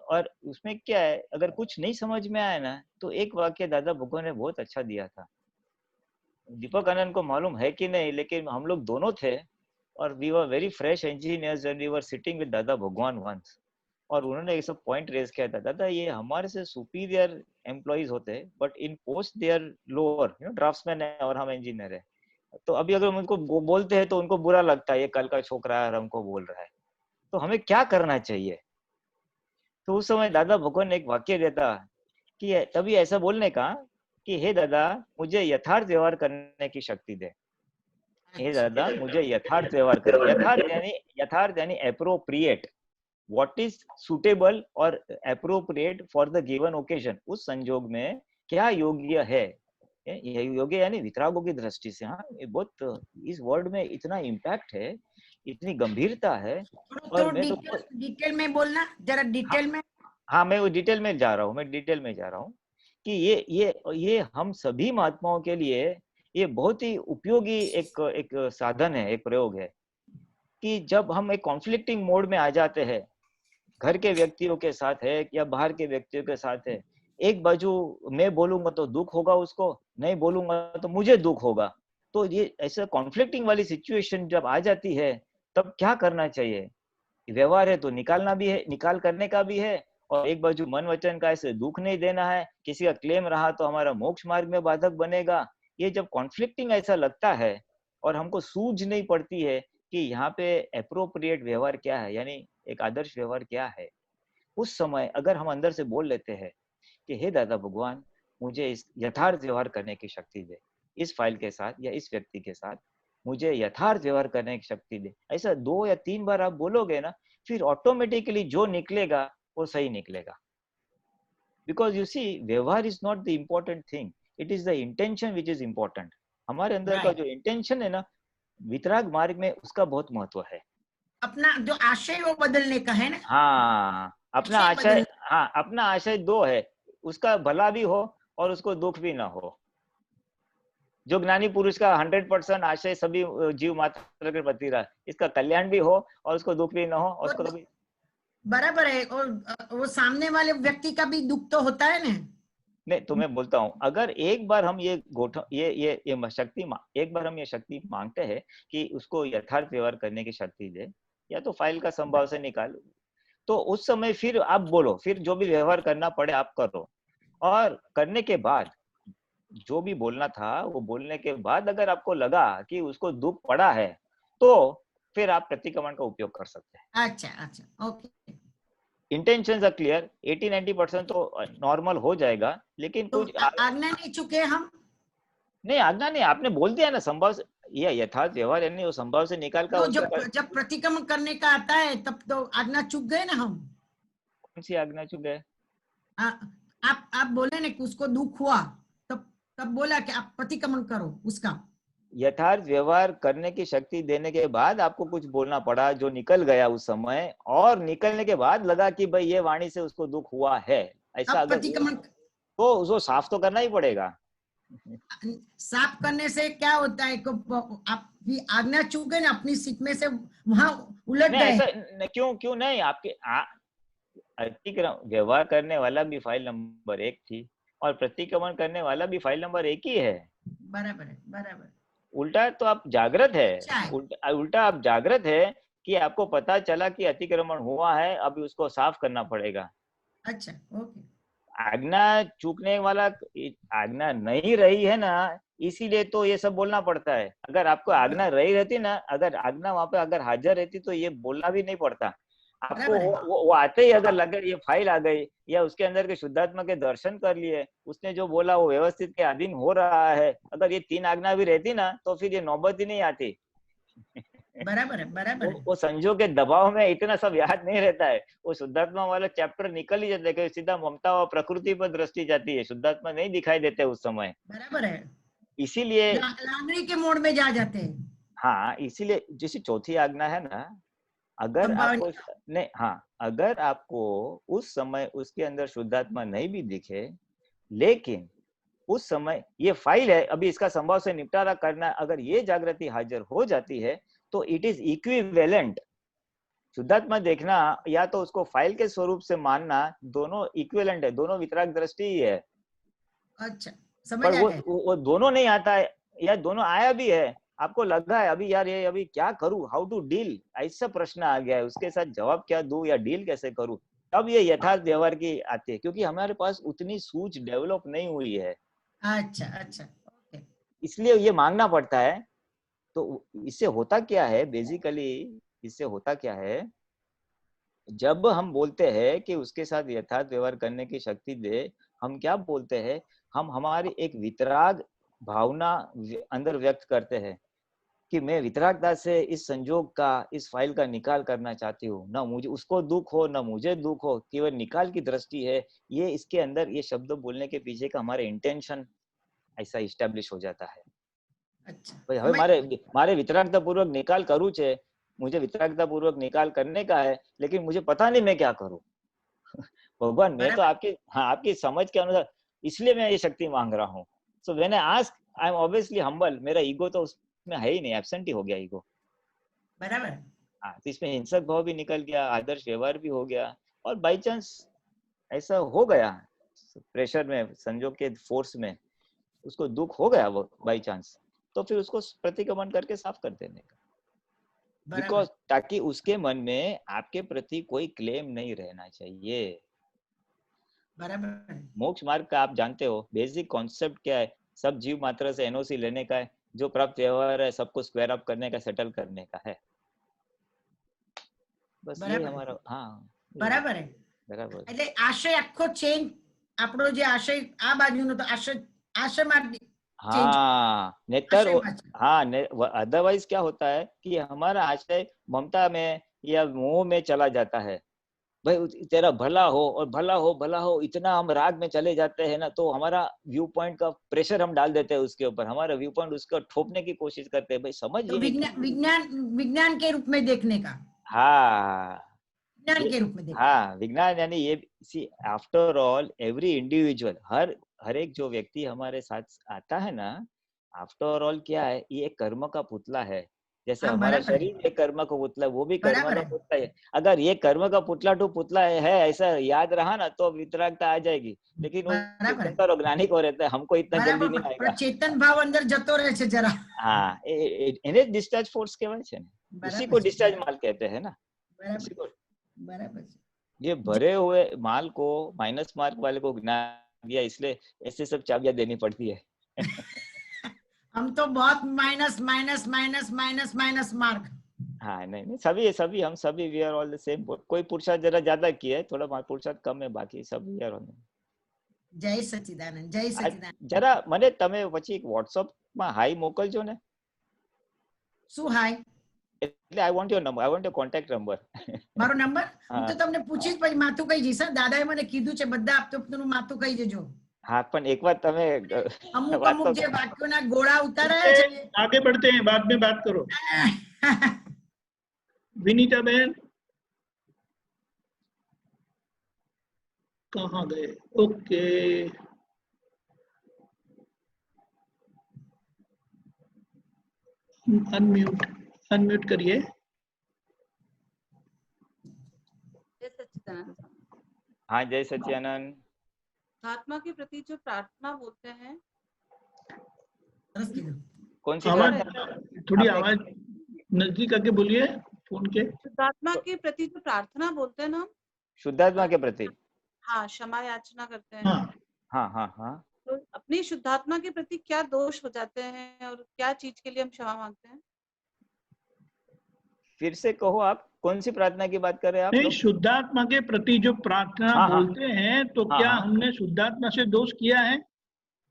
और उसमें क्या है, अगर कुछ नहीं समझ में आया ना, तो एक वाक्य दादा भगवान ने बहुत अच्छा दिया था। दीपक आनंद को मालूम है कि नहीं, लेकिन हम लोग दोनों थे और we were very fresh engineers and we were sitting with Dada Bhagwan once, और उन्होंने एक सब पॉइंट रेज किया था, दादा ये हमारे से सुपीरियर एम्प्लॉइज होते हैं but in post they are lower, draftsman है और हम इंजीनियर है। तो अभी अगर हम उनको बोलते हैं तो उनको बुरा लगता है, ये कल का छोकरा है और हमको बोल रहा है, तो हमें क्या करना चाहिए? तो उस समय दादा भगवान ने एक वाक्य देता कि तभी ऐसा बोलने का कि हे दादा मुझे यथार्थ व्यवहार करने की शक्ति दे। हे दादा मुझे यथार्थ व्यवहार कर, यथार्थ यानी एप्रोप्रिएट, व्हाट इज सुटेबल और appropriate for the given occasion, उस संजोग में क्या योग्य है। योग्य यानी वितरागों की दृष्टि से। हाँ, ये बहुत, इस वर्ड में इतना इम्पैक्ट है, इतनी गंभीरता है। और मैं तो डिटेल में बोलना जरा, डिटेल में। हाँ, मैं वो डिटेल में जा रहा हूँ, कि ये हम सभी महात्माओं के लिए ये बहुत ही उपयोगी एक साधन है, एक प्रयोग है, कि जब हम एक कॉन्फ्लिक्टिंग मोड में आ जाते हैं, घर के व्यक्तियों के साथ है या बाहर के व्यक्तियों के साथ है, एक बाजू मैं बोलूंगा तो दुख होगा उसको, नहीं बोलूंगा तो मुझे दुख होगा, तो ये ऐसा कॉन्फ्लिक्टिंग वाली सिचुएशन जब आ जाती है, तब क्या करना चाहिए? व्यवहार है तो निकालना भी है, निकाल करने का भी है, और एक बाजू मन वचन का ऐसे दुख नहीं देना है, किसी का क्लेम रहा तो हमारा मोक्ष मार्ग में बाधक बनेगा। ये जब कॉन्फ्लिक्टिंग ऐसा लगता है और हमको सूझ नहीं पड़ती है कि यहाँ पे एप्रोप्रिएट व्यवहार क्या है, यानी एक आदर्श व्यवहार क्या है, उस समय अगर हम अंदर से बोल लेते हैं कि हे दादा भगवान मुझे इस यथार्थ व्यवहार करने की शक्ति दे, इस फाइल के साथ या इस व्यक्ति के साथ मुझे यथार्थ व्यवहार करने की शक्ति दे, ऐसा 2 या 3 बार आप बोलोगे ना, फिर ऑटोमेटिकली जो निकलेगा वो सही निकलेगा। बिकॉज यू सी, व्यवहार is not the important thing, it is the intention which is important. हमारे अंदर का जो इंटेंशन है ना वितराग मार्ग में, उसका बहुत महत्व है। अपना जो आशय वो बदलने का है ना। हाँ, अपना आशय, हाँ अपना आशय 2 है, उसका भला भी हो और उसको दुख भी ना हो। जो ज्ञानी पुरुष का 100% आशय सभी जीव मात्र के प्रति रहा, इसका कल्याण भी हो और उसको दुख भी ना हो, और उसको भी बराबर है। और वो सामने वाले व्यक्ति का भी दुख तो होता है ना। नहीं, तो मैं बोलता हूँ, अगर एक बार हम ये शक्ति एक बार हम ये शक्ति मांगते हैं कि उसको यथार्थ व्यवहार करने की शक्ति दे, या तो फाइल का संभाव से निकाल, तो उस समय फिर आप बोलो, फिर जो भी व्यवहार करना पड़े आप करो, और करने के बाद जो भी बोलना था वो बोलने के बाद अगर आपको लगा कि उसको दुख पड़ा है, तो फिर आप प्रतिक्रमण का उपयोग कर सकते हैं। अच्छा, ओके। इंटेंशंस आर क्लियर, 80-90% तो नॉर्मल हो जाएगा, लेकिन तो कुछ आज्ञा नहीं चुके हम। नहीं, आज्ञा नहीं, आपने बोल दिया ना, संभव से ये यथार्थ व्यवहार यानी वो संभव से निकाल का। तो जब प्रतिक्रमण करने का आता है तब तो आज्ञा चुक गए ना हम। कौन सी आज्ञा चुक गए? आप बोले ना कि उसको दुख हुआ, तब बोला कि आप प्रतिक्रमण करो उसका। यथार्थ व्यवहार करने की शक्ति देने के बाद आपको कुछ बोलना पड़ा जो निकल गया उस समय, और निकलने के बाद लगा कि भाई ये वाणी से उसको दुख हुआ है, ऐसा अगर तो उसको साफ तो करना ही पड़ेगा। साफ करने से क्या होता है, आप भी आज्ञा चूक गए ना, अपनी सीट में से वहां उलट गए। क्यों नहीं, आपके व्यवहार करने वाला भी फाइल नंबर 1 थी और प्रतिक्रमण करने वाला भी फाइल नंबर 1 ही है। बराबर। उल्टा तो आप जागृत है, उल्टा आप जागृत है कि आपको पता चला कि अतिक्रमण हुआ है, अभी उसको साफ करना पड़ेगा। अच्छा, ओके। आज्ञा चूकने वाला, आज्ञा नहीं रही है ना, इसीलिए तो ये सब बोलना पड़ता है। अगर आपको आज्ञा रही रहती ना, अगर आज्ञा वहां पे अगर हाजिर रहती तो ये बोलना भी नहीं पड़ता आपको। बराबर है। वो आते ही अगर लगे ये फाइल आ गई या उसके अंदर के शुद्धात्मा के दर्शन कर लिए, उसने जो बोला वो व्यवस्थित के अधीन हो रहा है, अगर ये 3 आज्ञा भी रहती ना तो फिर ये नौबत ही नहीं आती। बराबर है, बराबर है। वो संजोग के दबाव में इतना सब याद नहीं रहता है। वो शुद्धात्मा वाला चैप्टर निकल ही जाता है, सीधा ममता और प्रकृति पर दृष्टि जाती है, शुद्धात्मा नहीं दिखाई देते उस समय। बराबर है, इसीलिए लांगड़ी के मोड़ में जा जाते हैं। हाँ, इसीलिए जैसी चौथी आज्ञा है ना, अगर आपको नहीं, हाँ, अगर आपको उस समय उसके अंदर शुद्धात्मा नहीं भी दिखे, लेकिन उस समय ये फाइल है, अभी इसका संभव से निपटारा करना, अगर ये जागृति हाजिर हो जाती है तो इट इज इक्विवेलेंट। शुद्धात्मा देखना या तो उसको फाइल के स्वरूप से मानना, दोनों इक्विवेलेंट है, दोनों वितराग दृष्टि ही है। अच्छा, समझ पर आ गया। वो दोनों नहीं आता है, या दोनों आया भी है, आपको लगा है अभी यार ये अभी क्या करूं, हाउ टू डील, ऐसा प्रश्न आ गया है, उसके साथ जवाब क्या दूं या डील कैसे करूं, तब ये यथार्थ व्यवहार की आती है, क्योंकि हमारे पास उतनी सूझ डेवलप नहीं हुई है। अच्छा अच्छा, ओके। इसलिए ये मांगना पड़ता है। तो इससे होता क्या है, बेसिकली इससे होता क्या है, जब हम बोलते हैं कि उसके साथ यथार्थ व्यवहार करने की शक्ति दे, हम क्या बोलते हैं, हम हमारी एक वितराग भावना अंदर व्यक्त करते हैं कि मैं वितरागता से इस संजोग का, इस फाइल का निकाल करना चाहती हूँ, ना मुझे उसको दुख हो ना मुझे दुख हो, केवल निकाल की दृष्टि है। ये इसके अंदर ये शब्द बोलने के पीछे का हमारे इंटेंशन ऐसा इस्टेब्लिश हो जाता है। अच्छा, भाई हमें मारे वितरागता पूर्वक निकाल करूँ छे, मुझे वितरागता पूर्वक निकाल करने का है, लेकिन मुझे पता नहीं मैं क्या करूं। भगवान मैं तो आपकी, हाँ, आपकी समझ के अनुसार, इसलिए मैं ये शक्ति मांग रहा हूँ। So when I ask, I am obviously humble, मेरा ईगो तो उसमें है ही नहीं, एब्सेंट ही हो गया ईगो। बराबर। हाँ, तो इसमें हिंसक भाव भी निकल गया, आदर्श व्यवहार भी हो गया, और बाई चांस ऐसा हो गया प्रेशर में, संजोग के फोर्स में उसको दुख हो गया वो बाई चांस, तो फिर उसको प्रतिक्रमण करके साफ कर देने का, बिकॉज ताकि उसके मन में आपके प्रति कोई क्लेम नहीं रहना चाहिए। बराबर। मोक्ष मार्ग का आप जानते हो बेसिक कॉन्सेप्ट क्या है, सब जीव मात्र से एनओसी लेने का है, जो प्राप्त व्यवहार है सबको स्क्वायर अप करने का, सेटल करने का है, बस ये हमारा। हाँ, बराबर है, बराबर। એટલે આશય આખો ચેન્જ, આપણો જે આશય આ બાજુનો તો આશય માર્ગ। हाँ, नेतर, हाँ, अदरवाइज क्या होता है कि हमारा आशय ममता में या मोह में चला जाता है, भाई तेरा भला हो और भला हो भला हो, इतना हम राग में चले जाते हैं ना, तो हमारा व्यू पॉइंट का प्रेशर हम डाल देते हैं उसके ऊपर, हमारा व्यू पॉइंट उसको ठोपने की कोशिश करते हैं, भाई समझ तो विज्ञान के रूप में देखने का। हाँ, विज्ञान के रूप में देखने। हाँ, विज्ञान यानी ये, सी आफ्टर ऑल एवरी इंडिविजुअल, हर एक जो व्यक्ति हमारे साथ आता है ना, आफ्टर ऑल क्या है, ये एक कर्म का पुतला है, जैसे हमारा शरीर एक कर्म का पुतला है, वो भी कर्म का पुतला है। अगर ये कर्म का पुतला टू पुतला है ऐसा याद रहा ना, तो वितरागता आ जाएगी, लेकिन वो ज्ञानी को रहता है, हमको इतना जल्दी नहीं आएगा। चेतन भाव अंदर जतो रहे छे जरा। हाँ, એને डिस्चार्ज फोर्स કહેવાય છે ને, उसी को डिस्चार्ज माल कहते हैं ना। बराबर। ये भरे हुए माल को माइनस मार्क वाले को ज्ञान दिया, इसलिए ऐसे सब चाबियां देनी पड़ती है। हम तो बहुत minus minus minus minus minus mark. हाँ, नहीं सभी हम सभी we are all the same. कोई पुरुषार्थ जरा ज्यादा किया है, थोड़ा पुरुषार्थ कम है, बाकी सब वी आर ऑल। जय सच्चिदानंद, जय सच्चिदानंद। जरा મને તમે પછી WhatsApp માં હાઈ મોકલજો ને। શું હાઈ? એટલે I want your number, I want your contact number. મારો નંબર હું તો તમને પૂછીશ, પછી માથું કહી જઈશ। દાદાએ મને કીધું છે બધા આપતું માથું કહી દેજો। हाँ, पण एक बार તમે અમુક જે વાક્યોના ગોળા ઉતાર્યા છે, आगे बढ़ते हैं, बाद में बात करो। विनीता बहन कहाँ गए? ओके, अनम्यूट करिए। जय सच्चिदानंद। हाँ, जय सच्चिदानंद। आत्मा के प्रति जो प्रार्थना बोलते हैं, कौन सी आवाज, थोड़ी आवाज नजदीक आके बोलिए फोन के। शुद्धात्मा के प्रति जो प्रार्थना बोलते हैं ना, शुद्धात्मा के प्रति, हाँ, क्षमा याचना करते हैं, हाँ हाँ हाँ हाँ। तो अपनी शुद्धात्मा के प्रति क्या दोष हो जाते हैं और क्या चीज के लिए हम क्षमा मांगते हैं? फिर से कहो, आप कौन सी प्रार्थना की बात कर रहे हैं आप नहीं, लोग? शुद्धात्मा के प्रति जो प्रार्थना हाँ हाँ बोलते हैं तो हाँ क्या हाँ हमने शुद्धात्मा से दोष किया है?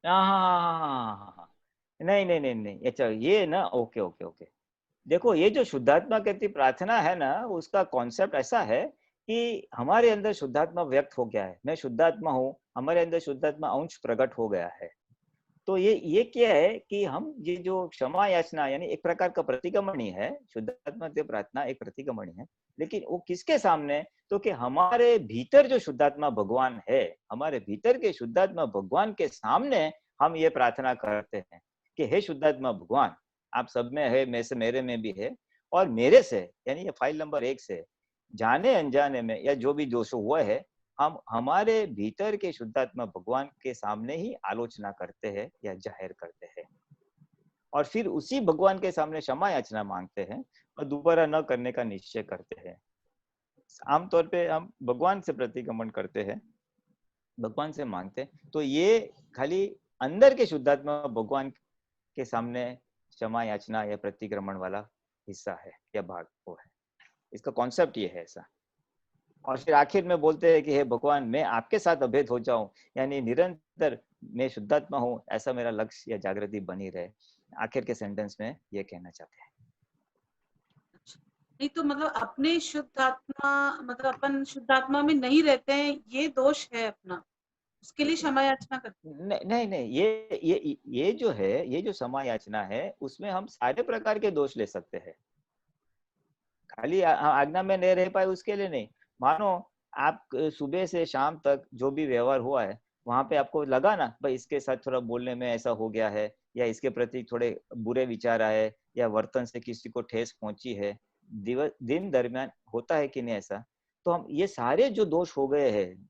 हाँ हाँ हाँ हाँ हाँ हाँ, हाँ। नहीं नहीं नहीं नहीं, अच्छा ये ना, ओके ओके ओके। देखो, ये जो शुद्धात्मा के प्रति प्रार्थना है ना, उसका कॉन्सेप्ट ऐसा है कि हमारे अंदर शुद्धात्मा व्यक्त हो गया है, मैं शुद्धात्मा हूँ, हमारे अंदर शुद्धात्मा अंश प्रकट हो गया है। तो ये क्या है कि हम ये जो क्षमा याचना यानी एक प्रकार का प्रतिक्रमण ही है, शुद्धात्मा से प्रार्थना एक प्रतिक्रमण है, लेकिन वो किसके सामने? तो कि हमारे भीतर जो शुद्धात्मा भगवान है, हमारे भीतर के शुद्धात्मा भगवान के सामने हम ये प्रार्थना करते हैं कि हे शुद्धात्मा भगवान, आप सब में है, में से मेरे में भी है, और मेरे से यानी ये फाइल नंबर 1 से जाने अनजाने में या जो भी दोष हुआ है, हम हमारे भीतर के शुद्धात्मा भगवान के सामने ही आलोचना करते हैं या जाहिर करते हैं, और फिर उसी भगवान के सामने क्षमा याचना मांगते हैं और दोबारा न करने का निश्चय करते हैं। आमतौर पे हम भगवान से प्रतिक्रमण करते हैं, भगवान से मांगते हैं। तो ये खाली अंदर के शुद्धात्मा भगवान के सामने क्षमा याचना या प्रतिक्रमण वाला हिस्सा है या भाग वो है, इसका कॉन्सेप्ट ये है ऐसा। और फिर आखिर में बोलते हैं कि हे भगवान, मैं आपके साथ अभेद हो जाऊं, यानी निरंतर मैं शुद्धात्मा हूं, ऐसा मेरा लक्ष्य या जागृति बनी रहे। आखिर के सेंटेंस में ये कहना चाहते हैं। नहीं तो मतलब अपने शुद्धात्मा, मतलब अपन शुद्धात्मा में नहीं रहते हैं, ये दोष है अपना, उसके लिए क्षमा याचना करते हैं। नहीं नहीं नहीं, ये जो है, ये जो क्षमा याचना है, उसमें हम सारे प्रकार के दोष ले सकते हैं, खाली आज्ञा में नहीं रह पाए उसके लिए नहीं। मानो आप सुबह से शाम तक जो भी व्यवहार हुआ है, वहां पे आपको लगा ना भाई इसके साथ थोड़ा बोलने में ऐसा हो गया है, या इसके प्रति थोड़े बुरे विचार आए, या वर्तन से किसी को ठेस पहुंची है, दिन दरमियान होता है कि नहीं ऐसा? तो हम ये सारे जो दोष हो गए हैं,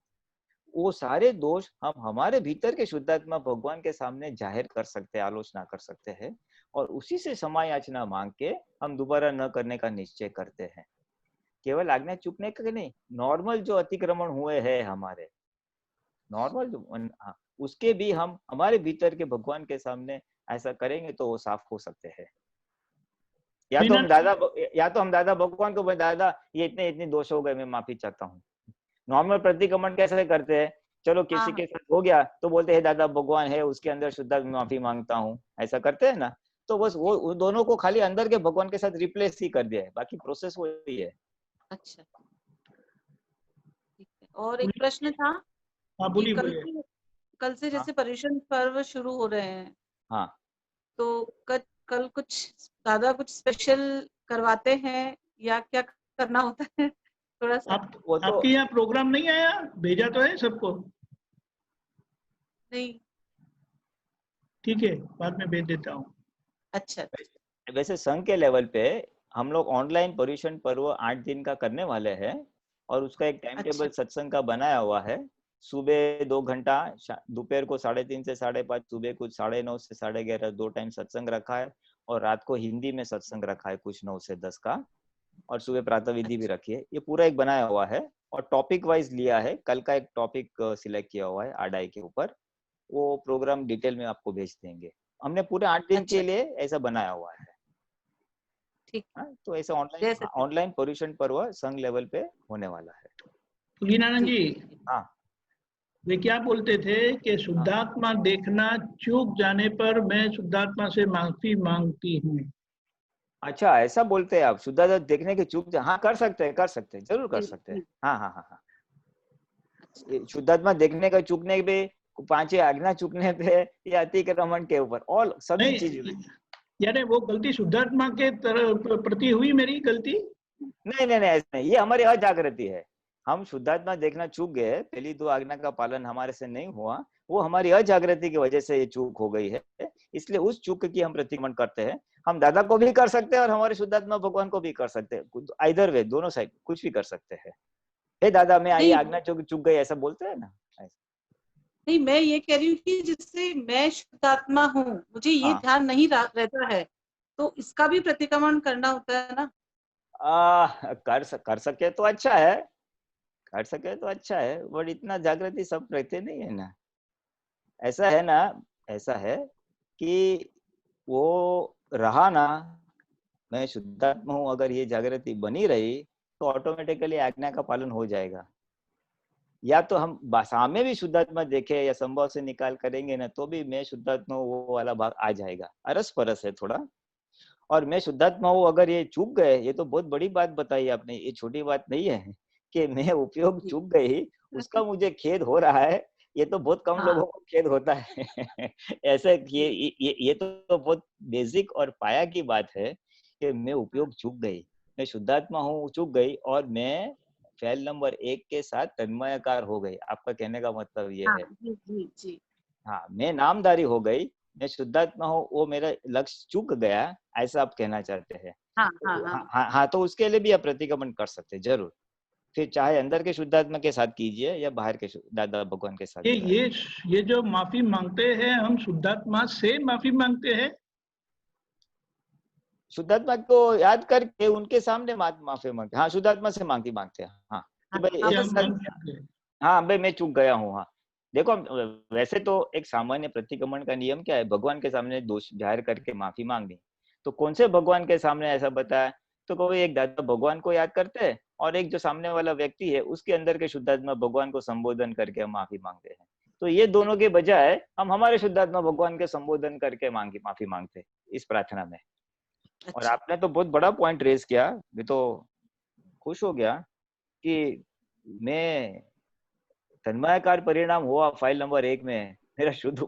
वो सारे दोष हम हमारे भीतर के शुद्धात्मा भगवान के सामने जाहिर कर सकते हैं, आलोचना कर सकते हैं, और उसी से क्षमा याचना मांग के हम दोबारा न करने का निश्चय करते हैं। केवल आज्ञा चूकने का नहीं, नॉर्मल जो अतिक्रमण हुए हैं हमारे, नॉर्मल जो हाँ, उसके भी हम हमारे भीतर के भगवान के सामने ऐसा करेंगे तो वो साफ हो सकते हैं। या तो हम दादा भगवान को, दादा ये इतने दोष हो गए, मैं माफी चाहता हूँ। नॉर्मल प्रतिक्रमण कैसे करते हैं? चलो किसी के साथ हो गया तो बोलते हैं दादा भगवान है, उसके अंदर शुद्ध माफी मांगता हूँ, ऐसा करते हैं ना। तो बस वो दोनों को खाली अंदर के भगवान के साथ रिप्लेस ही कर दिया है, बाकी प्रोसेस वही है। अच्छा, ठीक है। और एक प्रश्न था, हाँ बोलिए। कल से जैसे पर्युषण पर्व शुरू हो रहे हैं, हाँ, तो कल कुछ दादा कुछ स्पेशल करवाते हैं या क्या करना होता है? थोड़ा सा आपके यहाँ प्रोग्राम नहीं आया? भेजा तो है सबको? नहीं, ठीक है, बाद में भेज देता हूँ। अच्छा। वैसे संघ के लेवल पे हम लोग ऑनलाइन पर्युषण पर्व 8 दिन का करने वाले हैं, और उसका एक टाइम टेबल सत्संग का बनाया हुआ है। सुबह 2 घंटा, दोपहर को 3:30 से 5:30, सुबह कुछ 9:30 से 11:30 2 टाइम सत्संग रखा है, और रात को हिंदी में सत्संग रखा है कुछ 9 से 10 का, और सुबह प्रातः विधि भी रखी है। ये पूरा एक बनाया हुआ है, और टॉपिक वाइज लिया है। कल का एक टॉपिक सिलेक्ट किया हुआ है आडाई के ऊपर, वो प्रोग्राम डिटेल में आपको भेज देंगे। हमने पूरे 8 दिन के लिए ऐसा बनाया हुआ है। ठीक, तो ऐसा ऑनलाइन पर्युषण पर्व संघ लेवल पे होने वाला है। तुलसीनारायण जी, हाँ, वे क्या बोलते थे कि शुद्धात्मा देखना चूक जाने पर मैं शुद्धात्मा से माफी मांगती हूँ। अच्छा, ऐसा बोलते हैं आप? शुद्धात्मा देखने की चूक, हाँ कर सकते हैं, जरूर कर सकते हैं। हाँ हाँ हाँ हाँ, शुद्धात्मा देखने का चूकने पे, 5 आज्ञा चूकने पे, या अतिक्रमण के ऊपर, ऑल सभी चीजें। यानी वो गलती शुद्धात्मा के प्रति हुई, मेरी गलती नहीं नहीं नहीं, ऐसा नहीं, ये हमारी अजागृति है। हम शुद्धात्मा देखना चूक गए, पहली 2 आज्ञा का पालन हमारे से नहीं हुआ, वो हमारी अजागृति की वजह से ये चूक हो गई है, इसलिए उस चूक की हम प्रतिक्रमण करते हैं। हम दादा को भी कर सकते हैं और हमारे शुद्धात्मा भगवान को भी कर सकते हैं, आइदर वे, दोनों साइड कुछ भी कर सकते हैं। हे दादा मैं आई आज्ञा चूक गई, ऐसा बोलते हैं ना। नहीं, मैं ये कह रही हूँ कि जिससे मैं शुद्धात्मा हूँ, मुझे ये ध्यान नहीं रहता है, तो इसका भी प्रतिक्रमण करना होता है ना? कर सके तो अच्छा है, काट सके तो अच्छा है, बट इतना जागृति सब रहते नहीं है ना। ऐसा है ना, ऐसा है कि वो रहा ना, मैं शुद्धात्मा हूँ, अगर ये जागृति बनी रही तो ऑटोमेटिकली आज्ञा का पालन हो जाएगा। या तो हम सामने भी शुद्धात्मा देखे या संभव से निकाल करेंगे ना, तो भी मैं शुद्धात्मा हूँ वो वाला भाग आ जाएगा। अरस परस है थोड़ा। और मैं शुद्धात्मा हूँ अगर ये चूक गए, ये तो बहुत बड़ी बात बताई आपने, ये छोटी बात नहीं है कि मैं उपयोग चूक गई, उसका मुझे खेद हो रहा है। ये तो बहुत कम लोगों को खेद होता है। ऐसे ये तो बहुत बेसिक और पाया की बात है कि मैं उपयोग चूक गई, मैं शुद्धात्मा हूँ चूक गई, और मैं फैल नंबर 1 के साथ तन्मयाकार हो गई। आपका कहने का मतलब ये है। जी जी जी। हाँ, मैं नामधारी हो गई, मैं शुद्धात्मा हूँ, वो मेरा लक्ष्य चूक गया, ऐसा आप कहना चाहते हैं। हाँ तो हाँ हाँ हाँ हाँ, तो उसके लिए भी आप प्रतिक्रमण कर सकते हैं जरूर। फिर चाहे अंदर के शुद्धात्मा के साथ कीजिए या बाहर के दादा भगवान के साथ कराइए। ये जो माफी मांगते हैं हम शुद्धात्मा से माफी मांगते हैं। शुद्धात्मा को याद करके उनके सामने माफी मांगते, हाँ शुद्धात्मा से मांगते हैं। हाँ कि भाई कि एक हम साथ, हाँ भाई मैं चूक गया हूँ। हाँ देखो, वैसे तो एक सामान्य प्रतिक्रमण का नियम क्या है, भगवान के सामने दोष जाहिर करके माफी मांगनी। तो कौन से भगवान के सामने ऐसा बताया, तो कोई एक दादा भगवान को याद करते हैं और एक जो सामने वाला व्यक्ति है उसके अंदर के शुद्धात्मा भगवान को संबोधन करके हम माफी मांगते हैं। तो ये दोनों के बजाय हम हमारे शुद्धात्मा भगवान के संबोधन करके माफी मांगते हैं इस प्रार्थना में। और आपने तो बहुत बड़ा पॉइंट रेज किया, मैं तो खुश हो गया कि मैं तन्मयाकार परिणाम हुआ फाइल नंबर 1 में, मेरा शुद्ध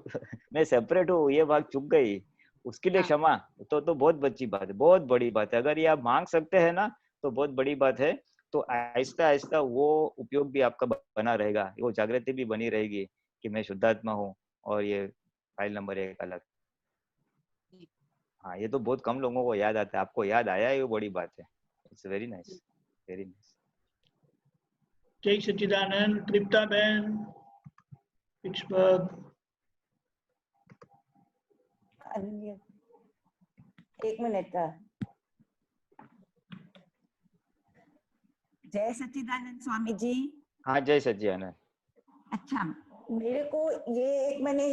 मैं सेपरेट हूँ, ये भाग चुक गई, उसके लिए क्षमा। तो बहुत बच्ची बात है, बहुत बड़ी बात है। अगर ये आप मांग सकते हैं ना तो बहुत बड़ी बात है। तो आहिस्ता आहिस्ता वो उपयोग भी आपका बना रहेगा, वो जागृति भी बनी रहेगी कि मैं शुद्धात्मा हूँ और ये फाइल नंबर 1 अलग। हाँ, ये तो बहुत कम लोगों को याद आता है, आपको याद आया है, ये बड़ी बात है। It's very nice, very nice. जय सच्चिदानंद। तृप्ता बहन, पिट्सबर्ग। एक मिनट। जय सच्चिदानंद स्वामी जी। हाँ जय सच्चिदानंद। अच्छा, मेरे को ये एक मैंने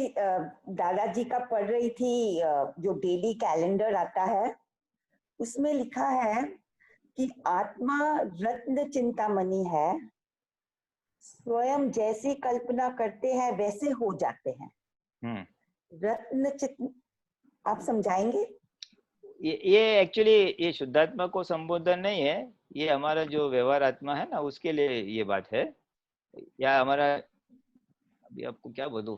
दादाजी का पढ़ रही थी, जो डेली कैलेंडर आता है उसमें लिखा है कि आत्मा रत्न चिंतामणि है, स्वयं जैसी कल्पना करते हैं वैसे हो जाते हैं। रत्न आप समझाएंगे? ये एक्चुअली ये शुद्धात्मा को संबोधन नहीं है, ये हमारा जो व्यवहार आत्मा है ना उसके लिए ये बात है, या हमारा अभी आपको क्या बोलूं,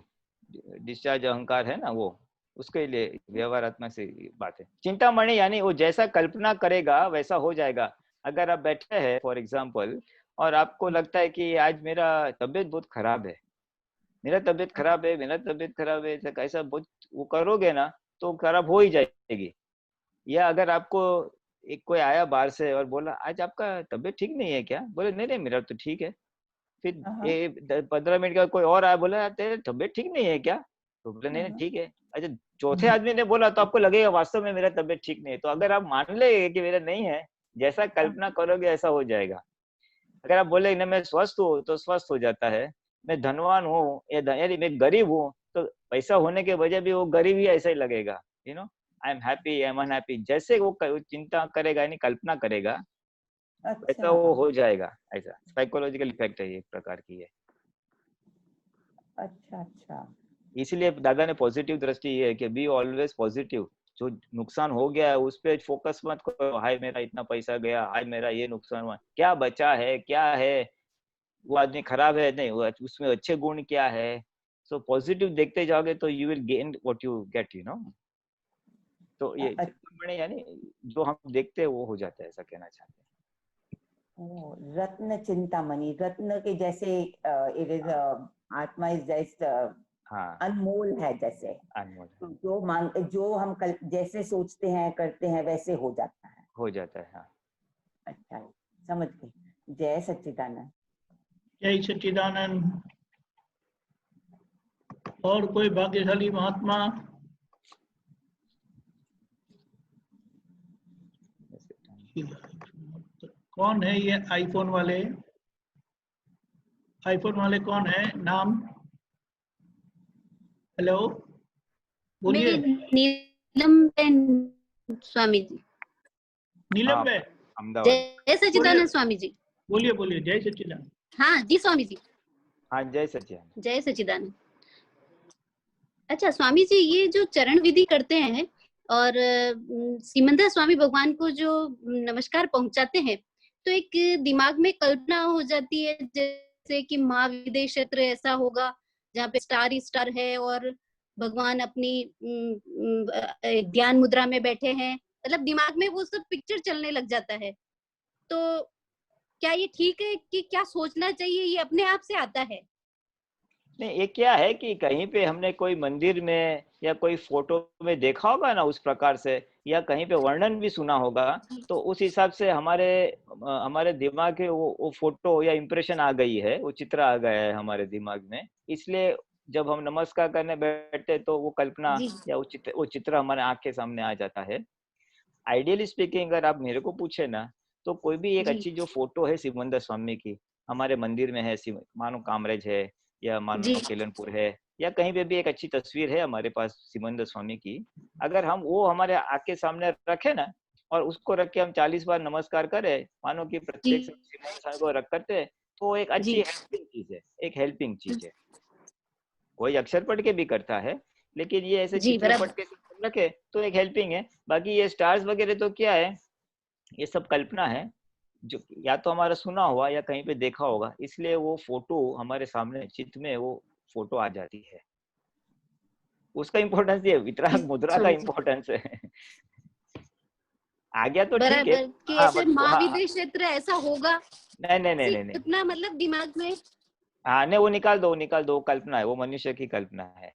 डिस्चार्ज अहंकार है ना, वो उसके लिए व्यवहार आत्मा से बात है। चिंतामणि यानी वो जैसा कल्पना करेगा वैसा हो जाएगा। अगर आप बैठे हैं फॉर एग्जाम्पल और आपको लगता है कि आज मेरा तबीयत बहुत खराब है, मेरा तबीयत खराब है, मेरा तबीयत खराब है, ऐसा बहुत वो करोगे ना तो खराब हो ही जाएगी। या अगर आपको एक कोई आया बाहर से और बोला आज आपका तबीयत ठीक नहीं है क्या, बोले नहीं नहीं मेरा तो ठीक है। फिर 15 मिनट का कोई और आया, बोला तेरे तबीयत ठीक नहीं है क्या, तो बोले नहीं नहीं ठीक है। अच्छा, चौथे आदमी ने बोला तो आपको लगेगा वास्तव में मेरा तबीयत ठीक नहीं है। तो अगर आप मान लेंगे कि मेरा नहीं है, जैसा कल्पना करोगे ऐसा हो जाएगा। अगर आप बोले ना मैं स्वस्थ हूँ तो स्वस्थ हो जाता है, मैं धनवान हूँ यानी मैं गरीब हूँ तो पैसा होने के वजह भी वो गरीब ही ऐसा ही लगेगा। You know, I am happy, I am unhappy, जैसे वो चिंता करेगा यानी कल्पना करेगा वैसा वो हो जाएगा। ऐसा साइकोलॉजिकल इफेक्ट है एक प्रकार की है। अच्छा अच्छा, इसलिए दादा ने पॉजिटिव दृष्टि ये है कि बी ऑलवेज पॉजिटिव। जो नुकसान हो गया है उस पे फोकस मत करो, हाय मेरा इतना पैसा गया, हाय मेरा ये नुकसान हुआ, क्या बचा है, क्या है, वो आदमी खराब है नहीं, वो उसमें अच्छे गुण क्या है। सो पॉजिटिव देखते जाओगे तो you will gain what you get, you know. तो ये यानी जो हम देखते हैं वो हो जाता है, ऐसा कहना चाहते हैं। रत्न चिंतामणि, रत्न के जैसे इट इज आत्मा इज जस्ट अनमोल है, जैसे अनमोल, जो हम जैसे सोचते हैं करते हैं वैसे हो जाता है, हो जाता है। हाँ अच्छा समझ गई। जय सच्चिदानंद। जय सच्चिदानंद। और कोई भाग्यशाली महात्मा? कौन है ये आईफोन वाले? आईफोन वाले कौन है? नाम? हेलो, बोलिए। नीलम बेन स्वामी जी। नीलम हाँ, बे, अहमदाबाद। जय सच्चिदानंद स्वामी जी। बोलिए बोलिए। जय सच्चिदानंद। हाँ जी स्वामी जी। हाँ, जय सच्चिदानंद। जय सच्चिदानंद। अच्छा स्वामी जी, ये जो चरण विधि करते हैं और सिमंदर स्वामी भगवान को जो नमस्कार पहुंचाते हैं, तो एक दिमाग में कल्पना हो जाती है जैसे कि महाविदेह क्षेत्र ऐसा होगा जहाँ पे स्टार ही स्टार है और भगवान अपनी ध्यान मुद्रा में बैठे हैं, मतलब दिमाग में वो सब पिक्चर चलने लग जाता है। तो क्या ये ठीक है कि क्या सोचना चाहिए, ये अपने आप से आता है? नहीं, ये क्या है कि कहीं पे हमने कोई मंदिर में या कोई फोटो में देखा होगा ना उस प्रकार से, या कहीं पे वर्णन भी सुना होगा, तो उस हिसाब से हमारे दिमाग के वो फोटो या इम्प्रेशन आ गई है, वो चित्र आ गया है हमारे दिमाग में। इसलिए जब हम नमस्कार करने बैठते तो वो कल्पना या वो चित्र हमारे आंख के सामने आ जाता है। आइडियली स्पीकिंग अगर आप मेरे को पूछे ना, तो कोई भी एक अच्छी जो फोटो है सिमंदर स्वामी की हमारे मंदिर में है, मानो कामरेज है या मानो केलनपुर है या कहीं पे भी एक अच्छी तस्वीर है हमारे पास सिमंदर स्वामी की, अगर हम वो हमारे आंख के सामने रखे ना और उसको रख के हम 40 बार नमस्कार करें, मानो कि प्रत्येक सिमंदर स्वामी को रख करते, तो एक अच्छी हेल्पिंग चीज है, एक हेल्पिंग चीज है। कोई अक्षर पढ़ के भी करता है, लेकिन ये ऐसे चित्र पढ़ के रखे तो एक हेल्पिंग है। बाकी ये स्टार्स वगैरह तो क्या है, ये सब कल्पना है जो या तो हमारा सुना हुआ या कहीं पे देखा होगा, इसलिए वो फोटो हमारे सामने चित्त में वो फोटो आ जाती है। उसका इम्पोर्टेंस ये वितराग मुद्रा का इम्पोर्टेंस है। आ गया तो ठीक है कि ऐसे महाविदेह क्षेत्र ऐसा होगा। नहीं इतना मतलब दिमाग में। हाँ नहीं, वो निकाल दो, कल्पना है, वो मनुष्य की कल्पना है,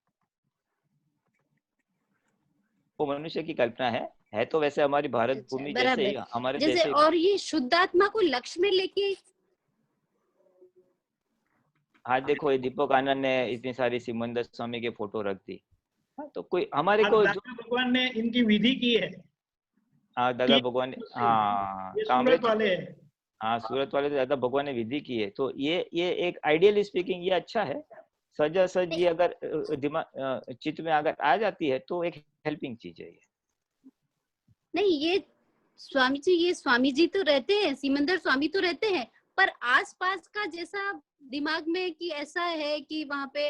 वो मनुष्य की कल्पना है तो वैसे हमारी भारत भूमि जैसे ही हमारे जैसे। और ये शुद्धात्मा को लक्ष्य में लेके, हाँ देखो ये दीपक आनंद ने इतनी सारी सिमंदर स्वामी के फोटो रख दी। हाँ, तो कोई हमारे को भगवान ने इनकी विधि की है। हाँ दादा भगवान ने, हाँ सूरत वाले, हाँ सूरत वाले तो दादा भगवान ने विधि की है। तो ये एक आइडियली स्पीकिंग ये अच्छा है, सज ये अगर दिमाग चित्त में अगर आ जाती है तो एक हेल्पिंग चीज है ये। नहीं ये स्वामी जी तो रहते हैं, सिमंदर स्वामी तो रहते हैं, पर आसपास का जैसा दिमाग में कि ऐसा है कि वहां पे।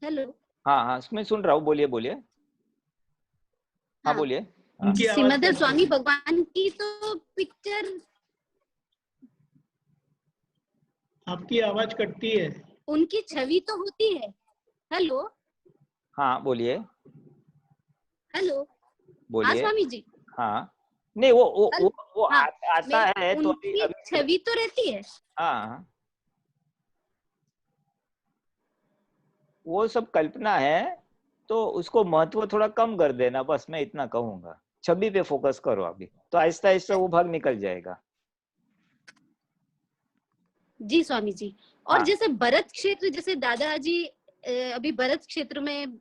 हेलो, हाँ मैं सुन रहा हूँ, बोलिए। हाँ बोलिए। सिमंदर स्वामी भगवान की तो पिक्चर, आपकी आवाज कटती है। उनकी छवि तो होती है। हेलो, हाँ बोलिए। हेलो, बोलिए। स्वामी जी। हाँ नहीं वो आता है तो उनकी छवि तो रहती है। हाँ वो सब कल्पना है, तो उसको महत्व थोड़ा कम कर देना, बस मैं इतना कहूंगा। छवि पे फोकस करो अभी, तो आहिस्ता आहिस्ता वो भाग निकल जाएगा। जी स्वामी जी। और जैसे भरत क्षेत्र, जैसे दादाजी अभी भरत क्षेत्र में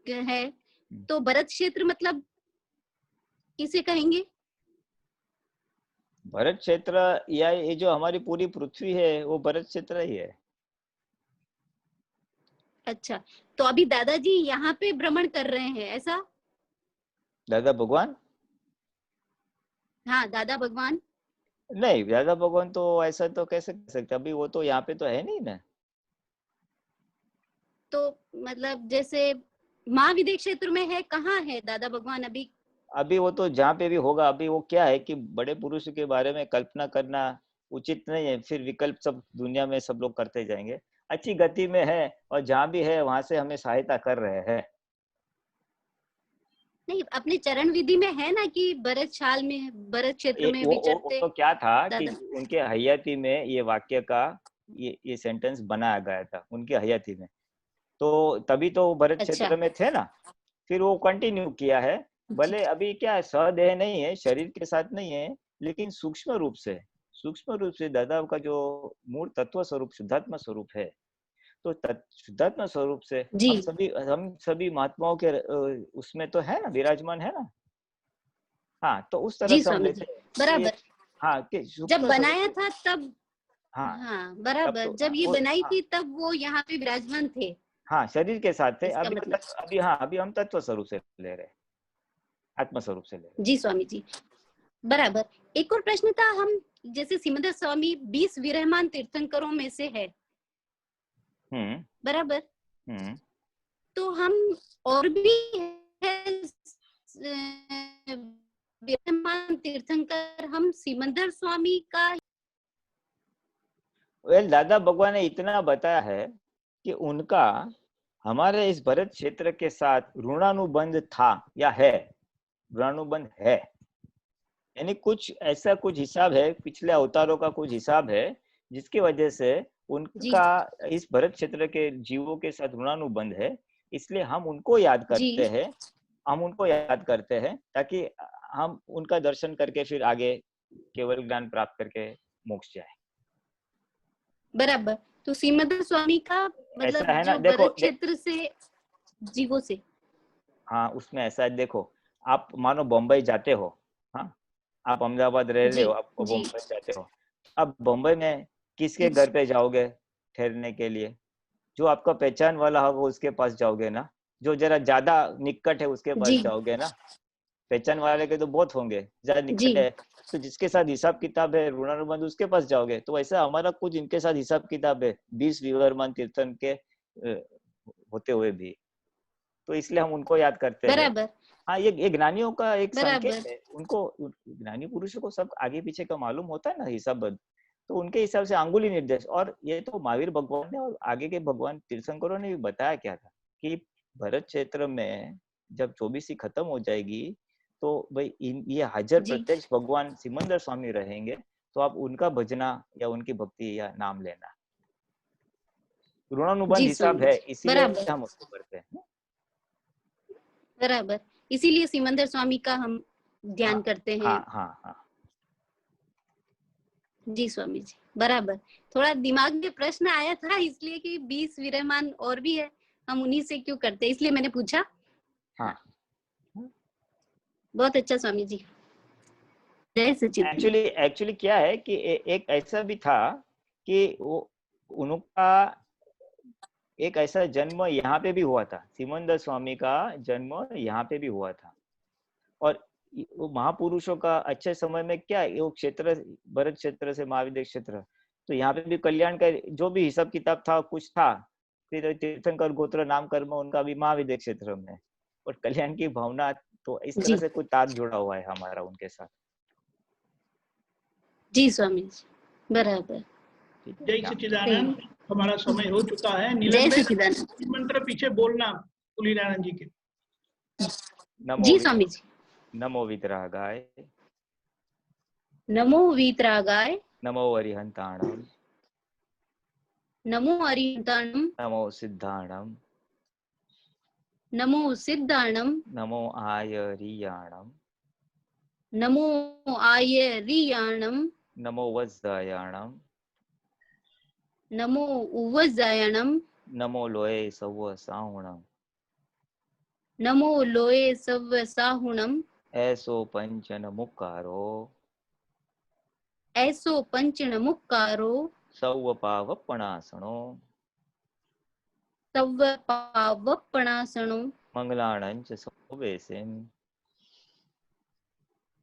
है, तो भरत क्षेत्र मतलब किसे कहेंगे? भरत क्षेत्र या ये जो हमारी पूरी पृथ्वी है वो भरत क्षेत्र ही है। अच्छा, तो अभी दादाजी यहाँ पे भ्रमण कर रहे हैं ऐसा? दादा भगवान? हाँ दादा भगवान। नहीं, दादा भगवान तो ऐसा तो कैसे कह सकते, अभी वो तो यहाँ पे तो है नहीं ना। तो मतलब जैसे महाविदेह क्षेत्र में है, कहाँ है दादा भगवान अभी? अभी वो तो जहाँ पे भी होगा, अभी वो क्या है कि बड़े पुरुष के बारे में कल्पना करना उचित नहीं है, फिर विकल्प सब दुनिया में सब लोग करते जाएंगे। अच्छी गति में है और जहाँ भी है वहां से हमें सहायता कर रहे हैं। नहीं, अपने चरण विधि में है ना कि भरत शाल में, भरत क्षेत्र में विचरते। तो क्या था कि उनके हयाती में ये वाक्य का ये सेंटेंस बनाया गया था उनके हयाती में, तो तभी तो भरत क्षेत्र में थे ना, फिर वो कंटिन्यू किया है। भले अभी क्या है, सदेह नहीं है, शरीर के साथ नहीं है, लेकिन सूक्ष्म रूप से दादा का जो मूल तत्व स्वरूप शुद्धात्मा स्वरूप है, तो शुद्धात्मा स्वरूप से हम सभी महात्माओं के उसमें तो है ना, विराजमान है ना। हाँ, तो उस तरह से हम लेते हैं। बराबर। हाँ कि सुप्त जब बनाया स्वरूप, था तब, हाँ हाँ तब बराबर, तो जब ये वो, बनाई हाँ थी तब वो यहाँ पे विराजमान थे, हाँ शरीर के साथ थे। इसका अभी मतलब। अभी हाँ अभी हम तत्व स्वरूप से ले रहे हैं, आत्म स्वरूप से ले रहे जी स्वामी जी, बराबर। एक और प्रश्न था, हम जैसे सिमंदर स्वामी 20 विराजमान तीर्थंकरों में से है, हैं। बराबर, हम्म। तो हम और भी है विराजमान तीर्थंकर, हम सिमंदर स्वामी का। वेल दादा भगवान ने इतना बताया है कि उनका हमारे इस भरत क्षेत्र के साथ ऋणानुबंध था या है, ऋणानुबंध है, यानी कुछ ऐसा कुछ हिसाब है, पिछले अवतारों का कुछ हिसाब है जिसकी वजह से जी उनका इस भरत क्षेत्र के जीवों के साथ ऋणानुबंध है। इसलिए हम उनको याद जी करते हैं, हम उनको याद करते हैं ताकि हम उनका दर्शन करके फिर आगे केवल ज्ञान प्राप्त करके मोक्ष जाए। बराबर। तो सिमंदर स्वामी का ऐसा मतलब है ना, जो देखो भरत क्षेत्र से जीवों से, हाँ उसमें ऐसा है, देखो आप मानो बम्बई जाते हो, हाँ आप अहमदाबाद रह रहे जी हो, आप जी बम्बई जाते हो, अब बम्बई में किसके घर पे जाओगे ठहरने के लिए? जो आपका पहचान वाला होगा उसके पास जाओगे ना, जो जरा ज्यादा निकट है उसके पास जी जाओगे ना। पहचान वाले के तो बहुत होंगे, ज्यादा जी निकट है तो जिसके साथ हिसाब किताब है ऋणानुबंध उसके पास जाओगे। तो ऐसा हमारा कुछ इनके साथ हिसाब किताब है 20 विवरमान तीर्थन के होते हुए भी, तो इसलिए हम उनको याद करते हैं। बराबर हाँ ये ज्ञानियों का एक संकेत बराबर। है, उनको ज्ञानी पुरुषों को सब आगे पीछे का मालूम होता है ना हिसाब, तो उनके हिसाब से अंगुली निर्देश। और ये तो महावीर भगवान ने और आगे के भगवान तीर्थंकरों ने भी बताया क्या था कि भरत क्षेत्र में जब 24वीं खत्म हो जाएगी तो भाई ये हाजिर जी प्रत्यक्ष भगवान सिमंदर स्वामी रहेंगे, तो आप उनका भजना या उनकी भक्ति या नाम लेना। ऋणानुबंध जी हिसाब स्वामी है, जी, इसीलिए बराबर हम उसको करते हैं। बराबर, इसीलिए सिमंदर स्वामी का हम ध्यान हाँ करते हैं। हाँ हाँ हाँ जी स्वामी जी, बराबर। थोड़ा दिमाग में प्रश्न आया था इसलिए कि 20 विराजमान और भी है, हम उन्हीं से क्यों करते हैं, इसलिए मैंने पूछा। हाँ। बहुत अच्छा स्वामी जी, जय सच्चिदानंद। एक्चुअली क्या है कि एक ऐसा भी था कि वो उनका एक ऐसा जन्म यहाँ पे भी हुआ था, सिमंदर स्वामी का जन्म यहाँ पे भी हुआ था। और वो महापुरुषों का अच्छे समय में क्या है, वो क्षेत्र भरत क्षेत्र से महाविद्य क्षेत्र, तो यहाँ पे भी कल्याण का जो भी हिसाब किताब था कुछ था, फिर तीर्थंकर गोत्र नाम कर्म उनका भी महाविद्य क्षेत्र में, और कल्याण की भावना, तो इस तरह जी से कुछ तार जुड़ा हुआ है हमारा उनके साथ। जी स्वामी जी, बराबर। ठीक है, जय सच्चिदानंद, हमारा समय हो चुका है। जय नीलम बेन, सच्चिदानंद। मंत्र पीछे बोलना तुलसीनारायण जी के। जी स्वामी जी। नमो वितरागाय, नमो वीतरागाय, नमो अरिहंताणम, नमो अरिहंताणम, नमो सिद्धाणम, नमो सिद्धाणम, नमो आयरियाणम, नमो आयरियाणम, नमो वज्रयाणम, नमो उवजायणम, नमो लोये सव साहुणम, नमो लोये सव्व साहुणम, ऐसो पंचन मुकारो, ऐसो पंचन मुक्कारो, सव पावपणासणो, तव्व पावपणासणो, मंगलाणंच सवेसिम,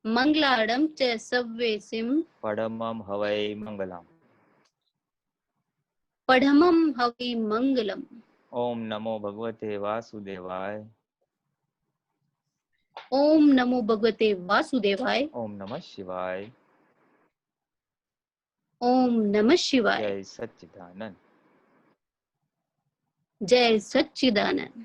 मंगलाडम च सव्वेसिम, पडमम हवै मंगलम। पढ़मम हवि मंगलम। ओम नमो भगवते वासुदेवाय, ओम नमो भगवते वासुदेवाय, ओम नमः शिवाय, ओम नमः शिवाय। जय सच्चिदानंद। जय सच्चिदानंद।